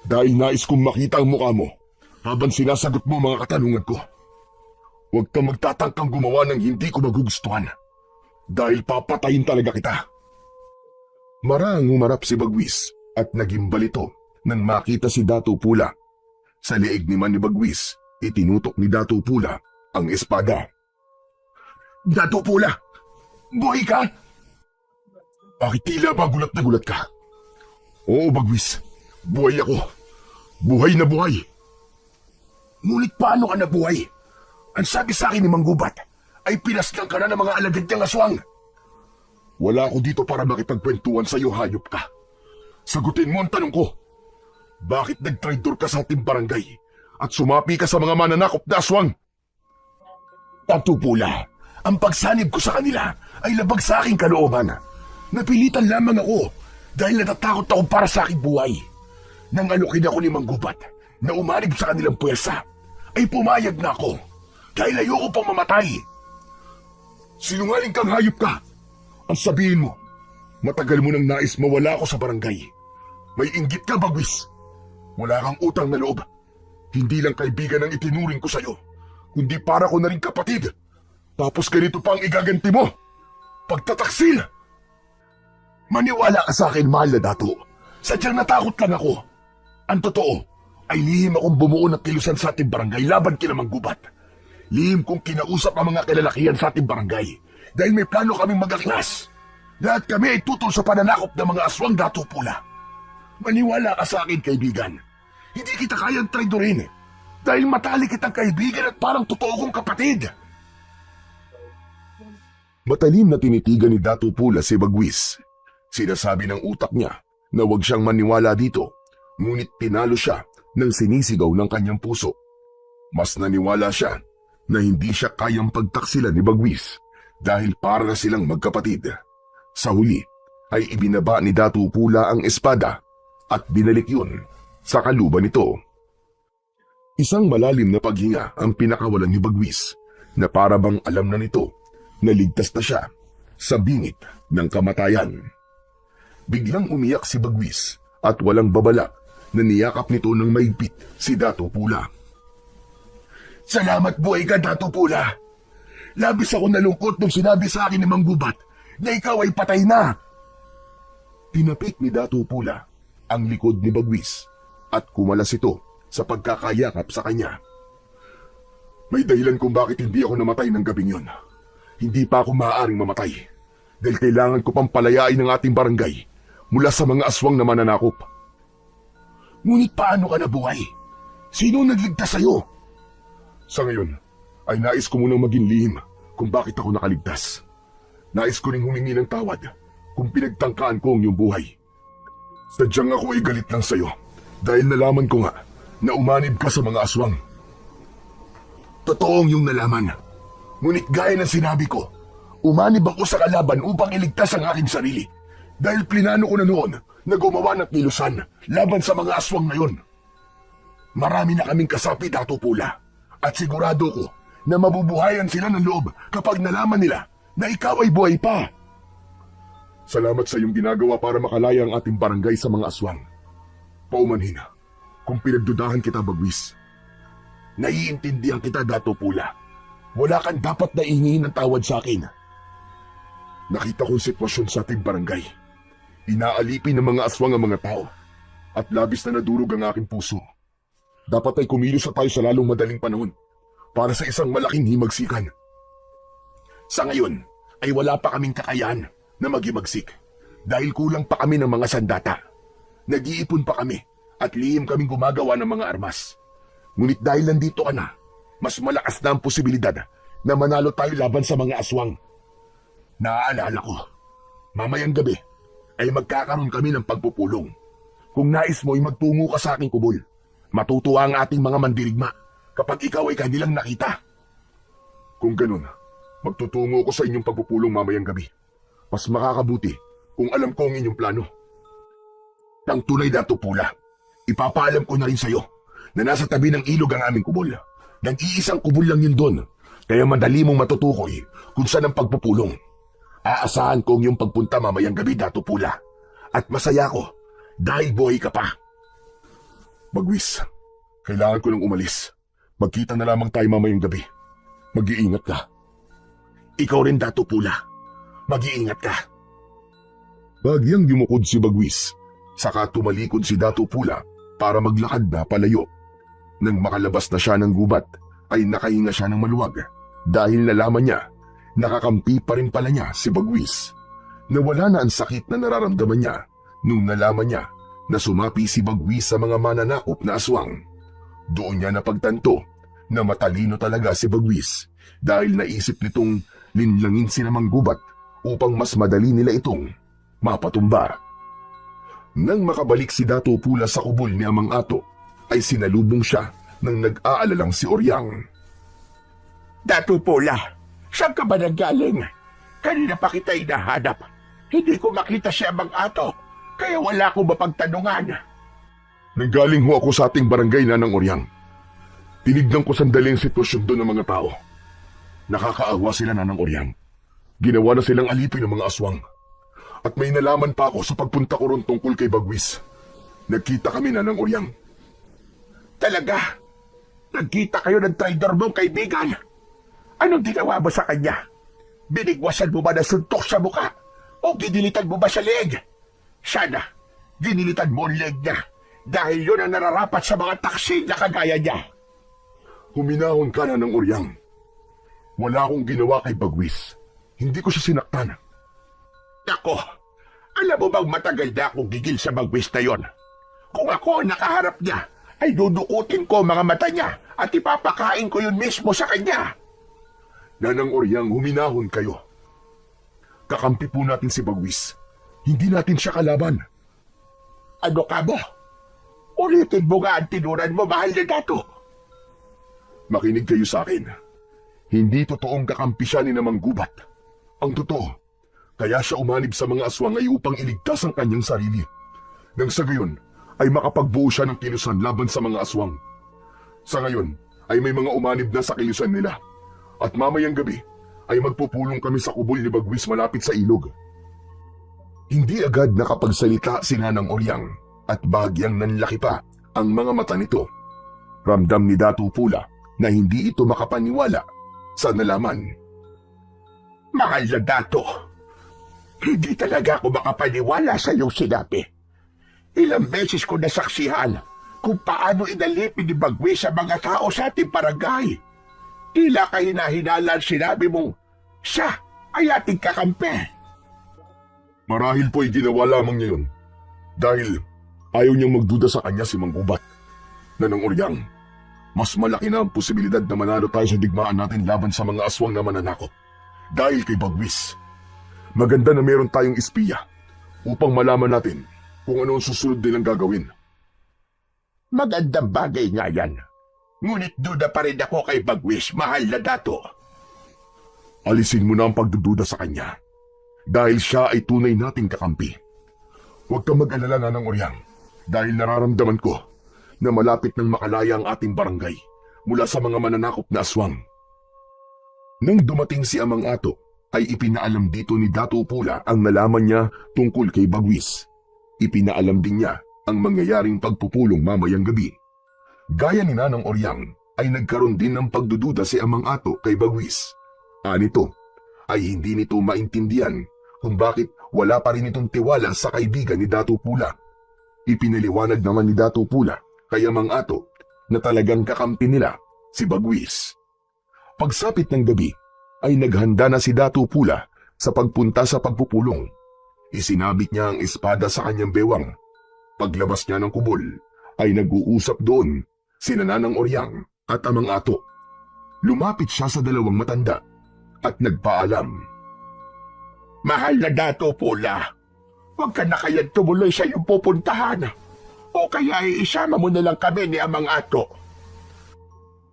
Dahil nais kong makita ang mukha mo habang sinasagot mo mga katanungan ko. Huwag kang magtatangkang gumawa ng hindi ko magugustuhan dahil papatayin talaga kita." Maraang humarap si Bagwis at nagimbal ito nang makita si Dato Pula. Sa leeg naman ni Bagwis, itinutok ni Dato Pula ang espada. "Dato Pula, buhay ka?" "Bakit tila ba gulat na gulat ka?" "Oo, Bagwis, buhay ako. Buhay na buhay." "Ngunit paano ka nabuhay? Ang sabi sa akin ni Mang Gubat ay pinaslang ka na ng mga alagad niyang aswang." "Wala ako dito para makipagkwentuhan sa iyo, hayop ka. Sagutin mo ang tanong ko. Bakit nagtraidor ka sa ating barangay at sumapi ka sa mga mananakop na aswang?" "Dato Pula, ang pagsanib ko sa kanila ay labag sa aking kalooban. Napilitan lamang ako dahil natatakot ako para sa aking buhay. Nang alukin ako ni Mang Gubat na umanib sa kanilang puwersa, ay pumayag na ako dahil ayoko pang mamatay." "Sinungaling kang hayop ka. Ang sabihin mo, matagal mo nang nais mawala ako sa barangay. May inggit ka, Bagwis. Wala kang utang na loob. Hindi lang kaibigan ang itinuring ko sa'yo, kundi para ko na rin kapatid. Tapos ganito pa ang igaganti mo. Pagtataksil." "Maniwala ka sa akin, mahal na Dato. Sadyang natakot lang ako. Ang totoo ay lihim akong bumuo ng kilusan sa ating barangay laban kina Mang Gubat. Lihim kong kinausap ang mga kilalakihan sa ating barangay dahil may plano kaming mag-aklas. Lahat kami ay tutol sa pananakop ng mga aswang, Dato Pula. Maniwala ka sa akin, kaibigan. Hindi kita kayang traidorin dahil matalik kitang kaibigan at parang totoo kong kapatid." Matalim na tinitigan ni Dato Pula si Bagwis. Sinasabi ng utak niya na huwag siyang maniwala dito, ngunit tinalo siya ng sinisigaw ng kanyang puso. Mas naniwala siya na hindi siya kayang pagtaksilan ni Bagwis dahil para na silang magkapatid. Sa huli ay ibinaba ni Dato Pula ang espada at binalik yun sa kaluban nito. Isang malalim na paghinga ang pinakawalan ni Bagwis na para bang alam na nito na ligtas na siya sa bingit ng kamatayan. Biglang umiyak si Bagwis at walang babala na niyakap nito ng maigpit si Dato Pula. Salamat buhay ka, Dato Pula. Labis ako nalungkot nung sinabi sa akin ni Mang Gubat na ikaw ay patay na. Tinapik ni Dato Pula ang likod ni Bagwis at kumalas ito sa pagkakayakap sa kanya. May dahilan kung bakit hindi ako namatay ng gabing yon. Hindi pa ako maaaring mamatay dahil kailangan ko pang palayain ang ating barangay mula sa mga aswang na mananakop. Ngunit paano ka nabuhay? Sino nagligtas sa'yo? Sa ngayon, ay nais ko munang maging lihim kung bakit ako nakaligtas. Nais ko ring humingi ng tawad kung pinagtangkaan ko ang iyong buhay. Sadyang ako ay galit lang sa'yo dahil nalaman ko nga na umanib ka sa mga aswang. Totoong yung nalaman. Ngunit gaya ng sinabi ko, umanib ako sa kalaban upang iligtas ang aking sarili. Dahil plinano ko na noon na gumawa ng kilusan laban sa mga aswang na yon. Marami na kaming kasapi, Dato Pula. At sigurado ko na mabubuhayan sila ng loob kapag nalaman nila na ikaw ay buhay pa. Salamat sa iyong ginagawa para makalaya ang ating barangay sa mga aswang. Paumanhin kung pinagdudahan kita, Bagwis. Naiintindihan kita, Dato Pula. Wala kang dapat na ihingiin ng tawad sa akin. Nakita ko ang sitwasyon sa ating barangay. Inaalipin ng mga aswang ang mga tao at labis na nadurog ang aking puso. Dapat ay kumilos na tayo sa lalong madaling panahon para sa isang malaking himagsikan. Sa ngayon ay wala pa kaming kakayahan na maghimagsik dahil kulang pa kami ng mga sandata. Nag-iipon pa kami at lihim kaming gumagawa ng mga armas. Ngunit dahil nandito ka na, mas malakas na ang posibilidad na manalo tayo laban sa mga aswang. Naaalala ko, mamayang gabi ay magkakaroon kami ng pagpupulong. Kung nais mo ay magtungo ka sa aking kubol, matutuwa ang ating mga mandirigma kapag ikaw ay kanilang nakita. Kung ganun, magtutungo ko sa inyong pagpupulong mamayang gabi. Mas makakabuti kung alam ko ang inyong plano. Nang tunay, Dato Pula, ipapaalam ko na rin sa'yo na nasa tabi ng ilog ang aming kubol. Nag-iisang kubol lang yun doon, kaya madali mong matutukoy kung saan ang pagpupulong. Aasahan ko ang iyong pagpunta mamayang gabi, Dato Pula. At masaya ko dahil buhay ka pa. Bagwis, kailangan ko nang umalis. Magkita na lamang tayo mamayang gabi. Mag-iingat ka. Ikaw rin, Dato Pula. Mag-iingat ka. Bagyang yumukod si Bagwis, saka tumalikod si Dato Pula para maglakad na palayo. Nang makalabas na siya ng gubat, ay nakahinga siya ng maluwag dahil nalaman niya, nakakampi pa rin pala niya si Bagwis. Nawala na ang sakit na nararamdaman niya nung nalaman niya na sumapi si Bagwis sa mga mananakop na aswang. Doon niya napagtanto na matalino talaga si Bagwis dahil naisip nitong linlangin si Mang Gubat upang mas madali nila itong mapatumba. Nang makabalik si Dato Pula sa kubol ni Amang Ato, ay sinalubong siya ng nag-aalalang si Oryang. Dato Pula, saan ka ba nanggaling? Kanina pa kita hinahanap. Hindi ko makita si Amang Ato, kaya wala ko mapagtanungan. Nanggaling ho ako sa ating barangay na ng Oryang. Tinignan ko sandali ang sitwasyon doon ng mga tao. Nakakaawa sila na ng Oryang. Ginawa na silang alipin ng mga aswang. At may nalaman pa ako sa pagpunta ko ron tungkol kay Bagwis. Nagkita kami na ng Oryang. Talaga? Nagkita kayo ng traidor mong kaibigan? Anong ginawa mo sa kanya? Binigwasan mo ba na suntok sa muka? O ginilitan mo ba sa leeg? Sana, ginilitan mo ang leeg niya dahil yun ang nararapat sa mga taksil na kagaya niya. Huminahon ka na ng Oryang. Wala akong ginawa kay Bagwis. Hindi ko siya sinaktan. Ako, alam mo bang matagal na akong gigil sa Bagwis na yon? Kung ako ang nakaharap niya, ay dudukutin ko mga mata niya at ipapakain ko yun mismo sa kanya. Nanang Oryang, huminahon kayo. Kakampi po natin si Bagwis. Hindi natin siya kalaban. Ano ka mo? Ulitin mo nga ang tinuran mo, mahal na dato. Makinig kayo sa akin. Hindi totoong kakampi siya ni Namang Gubat. Ang totoo, kaya siya umanib sa mga aswang ay upang iligtas ang kanyang sarili. Nang sa gayon, ay makapagbuo siya ng kilusan laban sa mga aswang. Sa ngayon, ay may mga umanib na sa kilusan nila. At mamayang gabi, ay magpupulong kami sa kubol ni Bagwis malapit sa ilog. Hindi agad nakapagsalita si Nanang Oryang at bahagyang nanlaki pa ang mga mata nito. Ramdam ni Datu Pula na hindi ito makapaniwala sa nalaman. Mahal na dato, hindi talaga ako makapaniwala sa iyong sinabi. Ilang beses ko nasaksihan kung paano inalipin ni Bagwis sa mga tao sa ating barangay. Tila kahina-hinalan sinabi mong siya ay ating kakampi. Marahil po'y ginawa lamang niya yun dahil ayaw niyang magduda sa kanya si Mang Gubat. Nanang Oryang, mas malaki na ang posibilidad na manalo tayo sa digmaan natin laban sa mga aswang na mananakop dahil kay Bagwis. Maganda na meron tayong espiya upang malaman natin kung ano ang susunod nilang gagawin. Magandang bagay nga yan. Ngunit duda pa rin ako kay Bagwis, mahal na dato. Alisin mo na ang pagdududa sa kanya dahil siya ay tunay nating kakampi. Huwag kang mag-alala, Nanang Oryang, dahil nararamdaman ko na malapit nang makalaya ang ating barangay mula sa mga mananakop na aswang. Nang dumating si Amang Ato, ay ipinaalam dito ni Datu Pula ang nalaman niya tungkol kay Bagwis. Ipinaalam din niya ang mangyayaring pagpupulong mamayang gabi. Gaya ni Nanang Oryang, ay nagkaroon din ng pagdududa si Amang Ato kay Bagwis. Anito, ay hindi nito maintindihan kung bakit wala pa rin itong tiwala sa kaibigan ni Datu Pula. Ipinaliwanag naman ni Datu Pula kay Amang Ato na talagang kakampi nila si Bagwis. Pagsapit ng gabi, ay naghanda na si Datu Pula sa pagpunta sa pagpupulong. Isinabit niya ang espada sa kanyang bewang. Paglabas niya ng kubol, ay nag-uusap doon sina Nanang Oryang at Amang Ato. Lumapit siya sa dalawang matanda at nagpaalam. Mahal na dato Pula, huwag ka na kayang tumuloy sa iyong pupuntahan. O kaya isama mo na lang kami ni Amang Ato.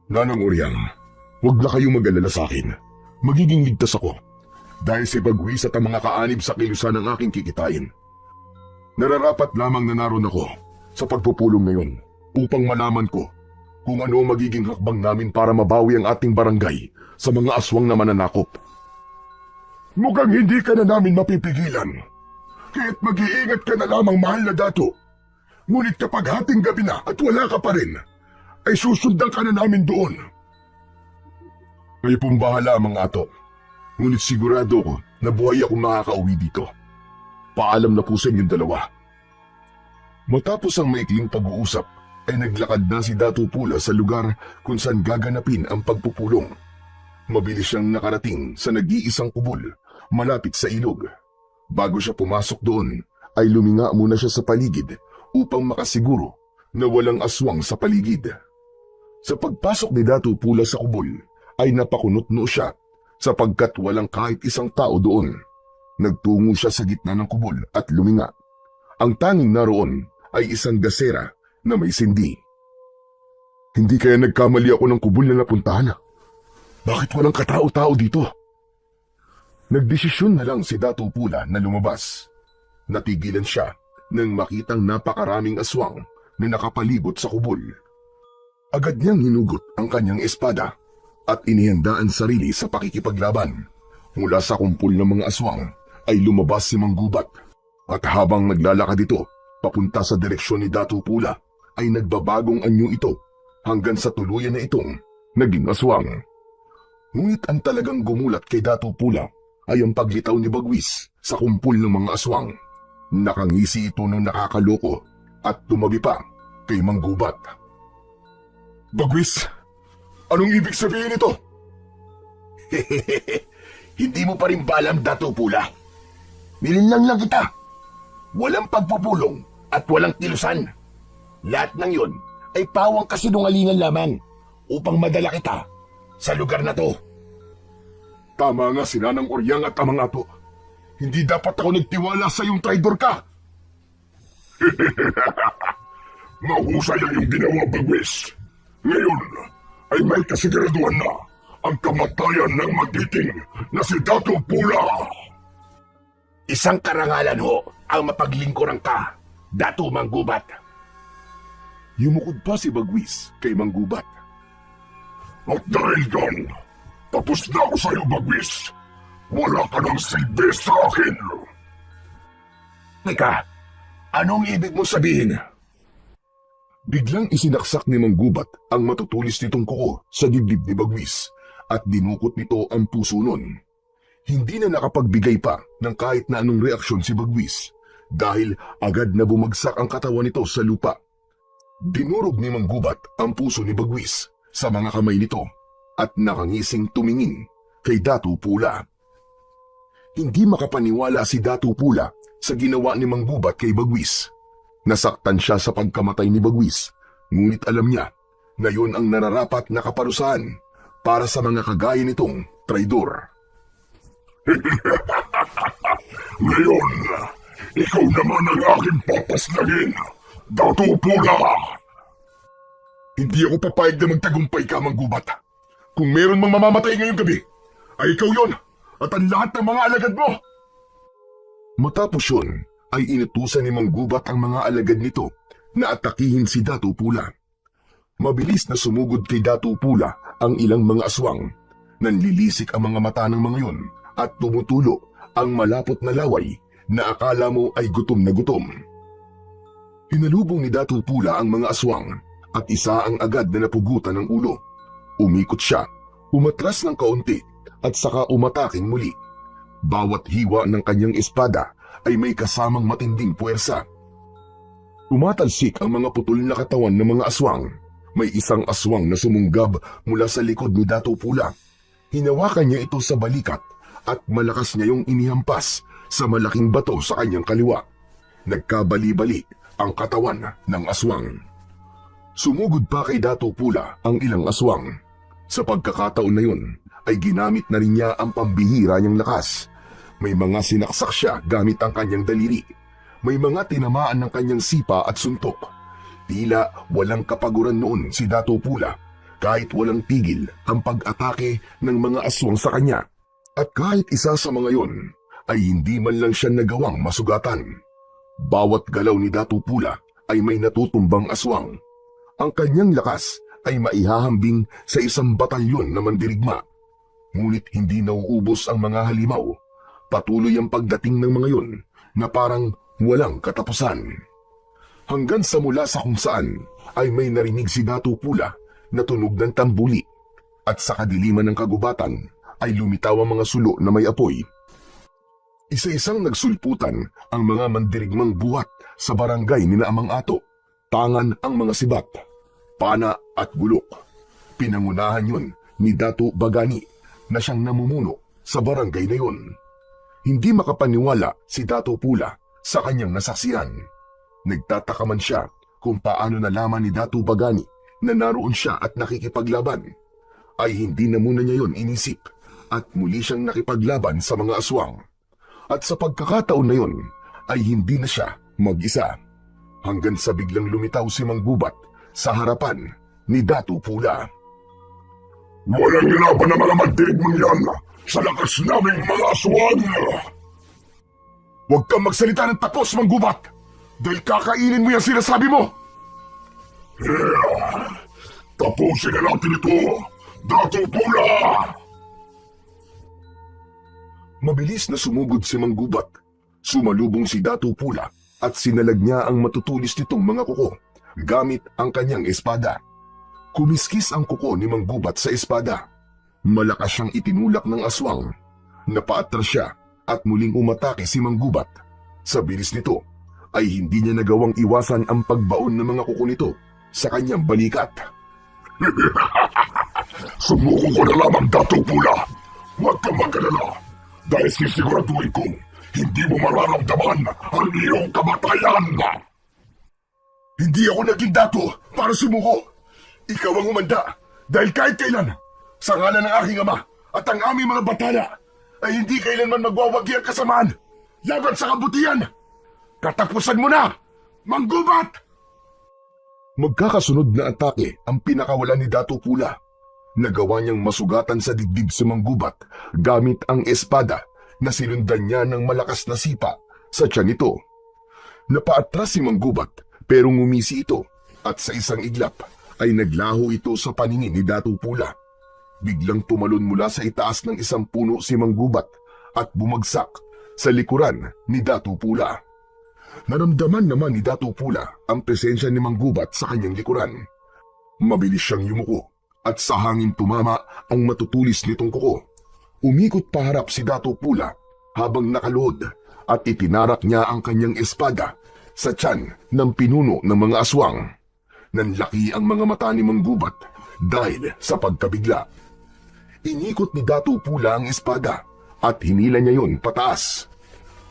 Nanang Oryang, huwag na kayong mag-alala sa akin. Magiging ligtas ako dahil si Bagwis at ang mga kaanib sa kilusan ang aking kikitain. Nararapat lamang na naroon ako sa pagpupulong ngayon upang malaman ko kung ano ang magiging hakbang namin para mabawi ang ating barangay sa mga aswang na mananakop. Mukhang hindi ka na namin mapipigilan, kaya't mag-iingat ka na lamang, mahal na dato. Ngunit kapag hating gabi na at wala ka pa rin, ay susundan ka na namin doon. Kayo pong bahala, Amang Ato. Ngunit sigurado ko na buhay akong makakauwi dito. Paalam na po sa inyong dalawa. Matapos ang maikling pag-uusap, ay naglakad na si Datu Pula sa lugar kung saan gaganapin ang pagpupulong. Mabilis siyang nakarating sa nag-iisang kubol malapit sa ilog. Bago siya pumasok doon, ay luminga muna siya sa paligid upang makasiguro na walang aswang sa paligid. Sa pagpasok ni Datu Pula sa kubol, ay napakunot-no siya sapagkat walang kahit isang tao doon. Nagtungo siya sa gitna ng kubol at luminga. Ang tanging naroon ay isang gasera na may sindi. Hindi kaya nagkamali ako ng kubol na napuntahan? Bakit walang katao-tao dito? Nagdesisyon na lang si Datu Pula na lumabas. Natigilan siya nang makitang napakaraming aswang na nakapalibot sa kubol. Agad niyang hinugot ang kanyang espada at inihanda ang sarili sa pakikipaglaban. Mula sa kumpul ng mga aswang ay lumabas si Mang Gubat at habang naglalakad ito papunta sa direksyon ni Datu Pula ay nagbabagong anyo ito hanggang sa tuluyan na itong naging aswang. Ngunit ang talagang gumulat kay Datu Pula ay ang paglitaw ni Bagwis sa kumpul ng mga aswang. Nakangisi ito ng nakakaloko at tumabi pa kay Mang Gubat. Bagwis! Anong ibig sabihin ito? Hindi mo pa rin ba alam, Datu Pula? Nilinlang lang kita. Walang pagpupulong at walang kilusan. Lahat ng yun ay pawang kasinungalingan lamang upang madala kita sa lugar na to. Tama nga si Nanang Oryang at Amang Ato. Hindi dapat ako nagtiwala sa iyong traidor ka. Mahusay ang iyong ginawa, Bagwis. Ngayon ay may kasiguraduhan na ang kamatayan ng magiting na si Dato Pula. Isang karangalan ho ang mapaglingkuran ka, Dato Manggubat. Yumukod pa si Bagwis kay Manggubat. At dahil doon, tapos na ako sa iyo, Bagwis. Wala ka ng silbi sa akin. Teka, anong ibig mo sabihin? Biglang isinaksak ni Manggubat ang matutulis nitong kuko sa dibdib ni Bagwis at dinukot nito ang puso nun. Hindi na nakapagbigay pa ng kahit na anong reaksyon si Bagwis dahil agad na bumagsak ang katawan nito sa lupa. Dinurog ni Manggubat ang puso ni Bagwis sa mga kamay nito at nakangising tumingin kay Dato Pula. Hindi makapaniwala si Dato Pula sa ginawa ni Manggubat kay Bagwis. Nasaktan siya sa pagkamatay ni Bagwis, ngunit alam niya na yun ang nararapat na kaparusahan para sa mga kagaya nitong traidor. Ngayon, ikaw naman ang aking papaslagin, Dato Pula. Hindi ako papayag na magtagumpay ka, Manggubat. Kung meron mang mamamatay ngayong gabi, ay ikaw yon at ang lahat ng mga alagad mo. Matapos yun, ay inutusan ni Manggubat ang mga alagad nito na atakihin si Dato Pula. Mabilis na sumugod kay Dato Pula ang ilang mga aswang. Nanlilisik ang mga mata ng mga yon at tumutulo ang malapot na laway na akala mo ay gutom na gutom. Hinalubong ni Dato Pula ang mga aswang at isa ang agad na napugutan ng ulo. Umikot siya, umatras ng kaunti at saka umataking muli. Bawat hiwa ng kanyang espada ay may kasamang matinding puwersa. Tumatalsik ang mga putol na katawan ng mga aswang. May isang aswang na sumunggab mula sa likod ni Dato Pula. Hinawakan niya ito sa balikat at malakas niya yung inihampas sa malaking bato sa kanyang kaliwa. Nagkabali-bali ang katawan ng aswang. Sumugod pa kay Dato Pula ang ilang aswang. Sa pagkakataon na yun, ay ginamit na rin niya ang pambihira niyang lakas. May mga sinaksak siya gamit ang kanyang daliri. May mga tinamaan ng kanyang sipa at suntok. Tila walang kapaguran noon si Dato Pula kahit walang tigil ang pag-atake ng mga aswang sa kanya. At kahit isa sa mga yon ay hindi man lang siya nagawang masugatan. Bawat galaw ni Dato Pula ay may natutumbang aswang. Ang kanyang lakas ay maihahambing sa isang batalyon na mandirigma. Ngunit hindi nauubos ang mga halimaw. Patuloy ang pagdating ng mga yon na parang walang katapusan. Hanggang sa mula sa kung saan ay may narinig si Dato Pula na tunog ng tambuli at sa kadiliman ng kagubatan ay lumitaw ang mga sulo na may apoy. Isa-isang nagsulputan ang mga mandirigmang buhat sa barangay ni Amang Ato. Tangan ang mga sibat, pana at bulok. Pinangunahan yun ni Dato Bagani na siyang namumuno sa barangay na yun. Hindi makapaniwala si Dato Pula sa kanyang nasaksihan. Nagtataka man siya kung paano nalaman ni Dato Bagani na naroon siya at nakikipaglaban. Ay hindi na muna niya yon inisip at muli siyang nakipaglaban sa mga aswang. At sa pagkakataon na yon ay hindi na siya mag-isa. Hanggang sa biglang lumitaw si Manggubat sa harapan ni Dato Pula. Walang laban ng mga mandirigmang yan sa lakas naming mga aswang. Huwag kang magsalita ng tapos, Manggubat! Dahil kakainin mo yung sinasabi mo! Tapusin na natin ito, Dato Pula! Mabilis na sumugod si Manggubat. Sumalubong si Dato Pula at sinalag niya ang matutulis nitong mga kuko gamit ang kanyang espada. Kumiskis ang kuko ni Manggubat sa espada. Malakas siyang itinulak ng aswang. Napaatras siya at muling umatake si Manggubat. Sa bilis nito ay hindi niya nagawang iwasan ang pagbaon ng mga kuko nito sa kanyang balikat. Sumuko ko na lamang, Dato Pula. Huwag kang mag-alala dahil sisiguraduhin kong hindi mo mararamdaman ang iyong kamatayan. Hindi ako naging dato para sumuko. Ikaw ang umanda dahil kahit kailan, sa ngalan ng aking ama at ang aming mga batala, ay hindi kailanman magwawagi ang kasamaan. laban sa kabutihan! Katapusan mo na, Manggubat! Magkakasunod na atake ang pinakawalan ni Dato Pula. Nagawa niyang masugatan sa dibdib si Manggubat gamit ang espada na sinundan niya ng malakas na sipa sa tiyan nito. Napaatras si Manggubat pero ngumisi ito at sa isang iglap ay naglaho ito sa paningin ni Dato Pula. Biglang tumalon mula sa itaas ng isang puno si Manggubat at bumagsak sa likuran ni Dato Pula. Naramdaman naman ni Dato Pula ang presensya ni Manggubat sa kanyang likuran. Mabilis siyang yumuko at sa hangin tumama ang matutulis nitong kuko. Umikot paharap si Dato Pula habang nakaluhod at itinarak niya ang kanyang espada sa tiyan ng pinuno ng mga aswang. Nanlaki ang mga mata ni Manggubat dahil sa pagkabigla. Inikot ni Dato Pula ang espada at hinila niya yun pataas.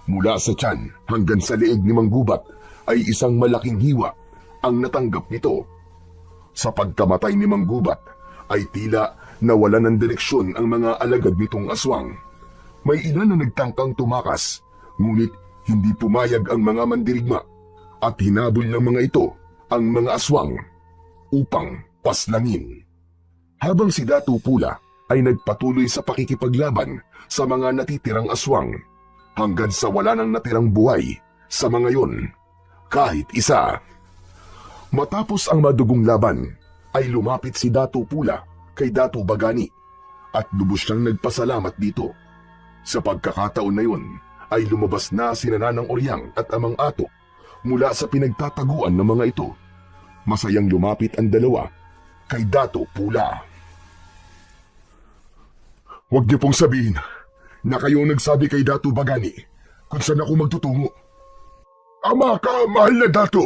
Mula sa tiyan hanggang sa leeg ni Manggubat ay isang malaking hiwa ang natanggap nito. Sa pagkamatay ni Manggubat ay tila nawala ng direksyon ang mga alagad nitong aswang. May ilan na nagtangkang tumakas, ngunit hindi pumayag ang mga mandirigma at hinabol ng mga ito ang mga aswang upang paslangin. Habang si Dato Pula ay nagpatuloy sa pakikipaglaban sa mga natitirang aswang, hanggang sa wala nang natirang buhay sa mga yon, kahit isa. Matapos ang madugong laban, ay lumapit si Dato Pula kay Dato Bagani at lubos siyang nagpasalamat dito. Sa pagkakataon na yun, ay lumabas na si Nanang Oryang at Amang Ato mula sa pinagtataguan ng mga ito. Masayang lumapit ang dalawa kay Dato Pula. "Huwag niyo pong sabihin na kayo nagsabi kay Dato Bagani kung saan ako magtutungo." Ama ka, mahal na Dato.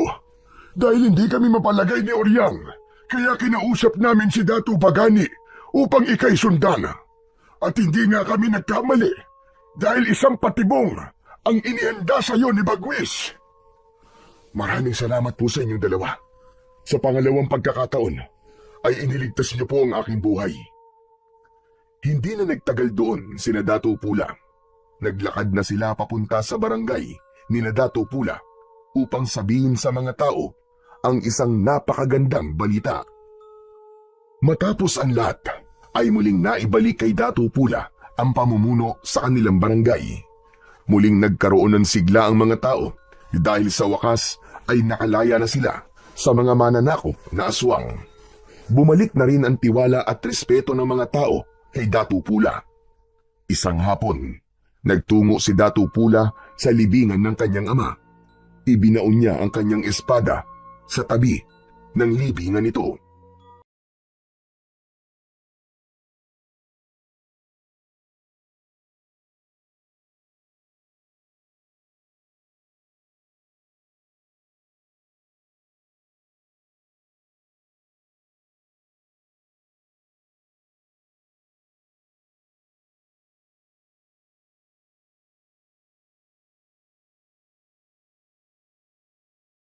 Dahil hindi kami mapalagay ni Oryang, kaya kinausap namin si Dato Bagani upang ikay sundan. At hindi nga kami nagkamali dahil isang patibong ang inihanda sa iyo ni Bagwis. Maraming salamat po sa inyong dalawa. Sa pangalawang pagkakataon ay iniligtas niyo po ang aking buhay. Hindi na nagtagal doon sina Dato Pula. Naglakad na sila papunta sa barangay ni Dato Pula upang sabihin sa mga tao ang isang napakagandang balita. Matapos ang lahat, ay muling naibalik kay Dato Pula ang pamumuno sa kanilang barangay. Muling nagkaroon ng sigla ang mga tao dahil sa wakas ay nakalaya na sila sa mga mananakop na aswang. Bumalik na rin ang tiwala at respeto ng mga tao kay Dato Pula. Isang hapon, nagtungo si Dato Pula sa libingan ng kanyang ama. Ibinaon niya ang kanyang espada sa tabi ng libingan nito.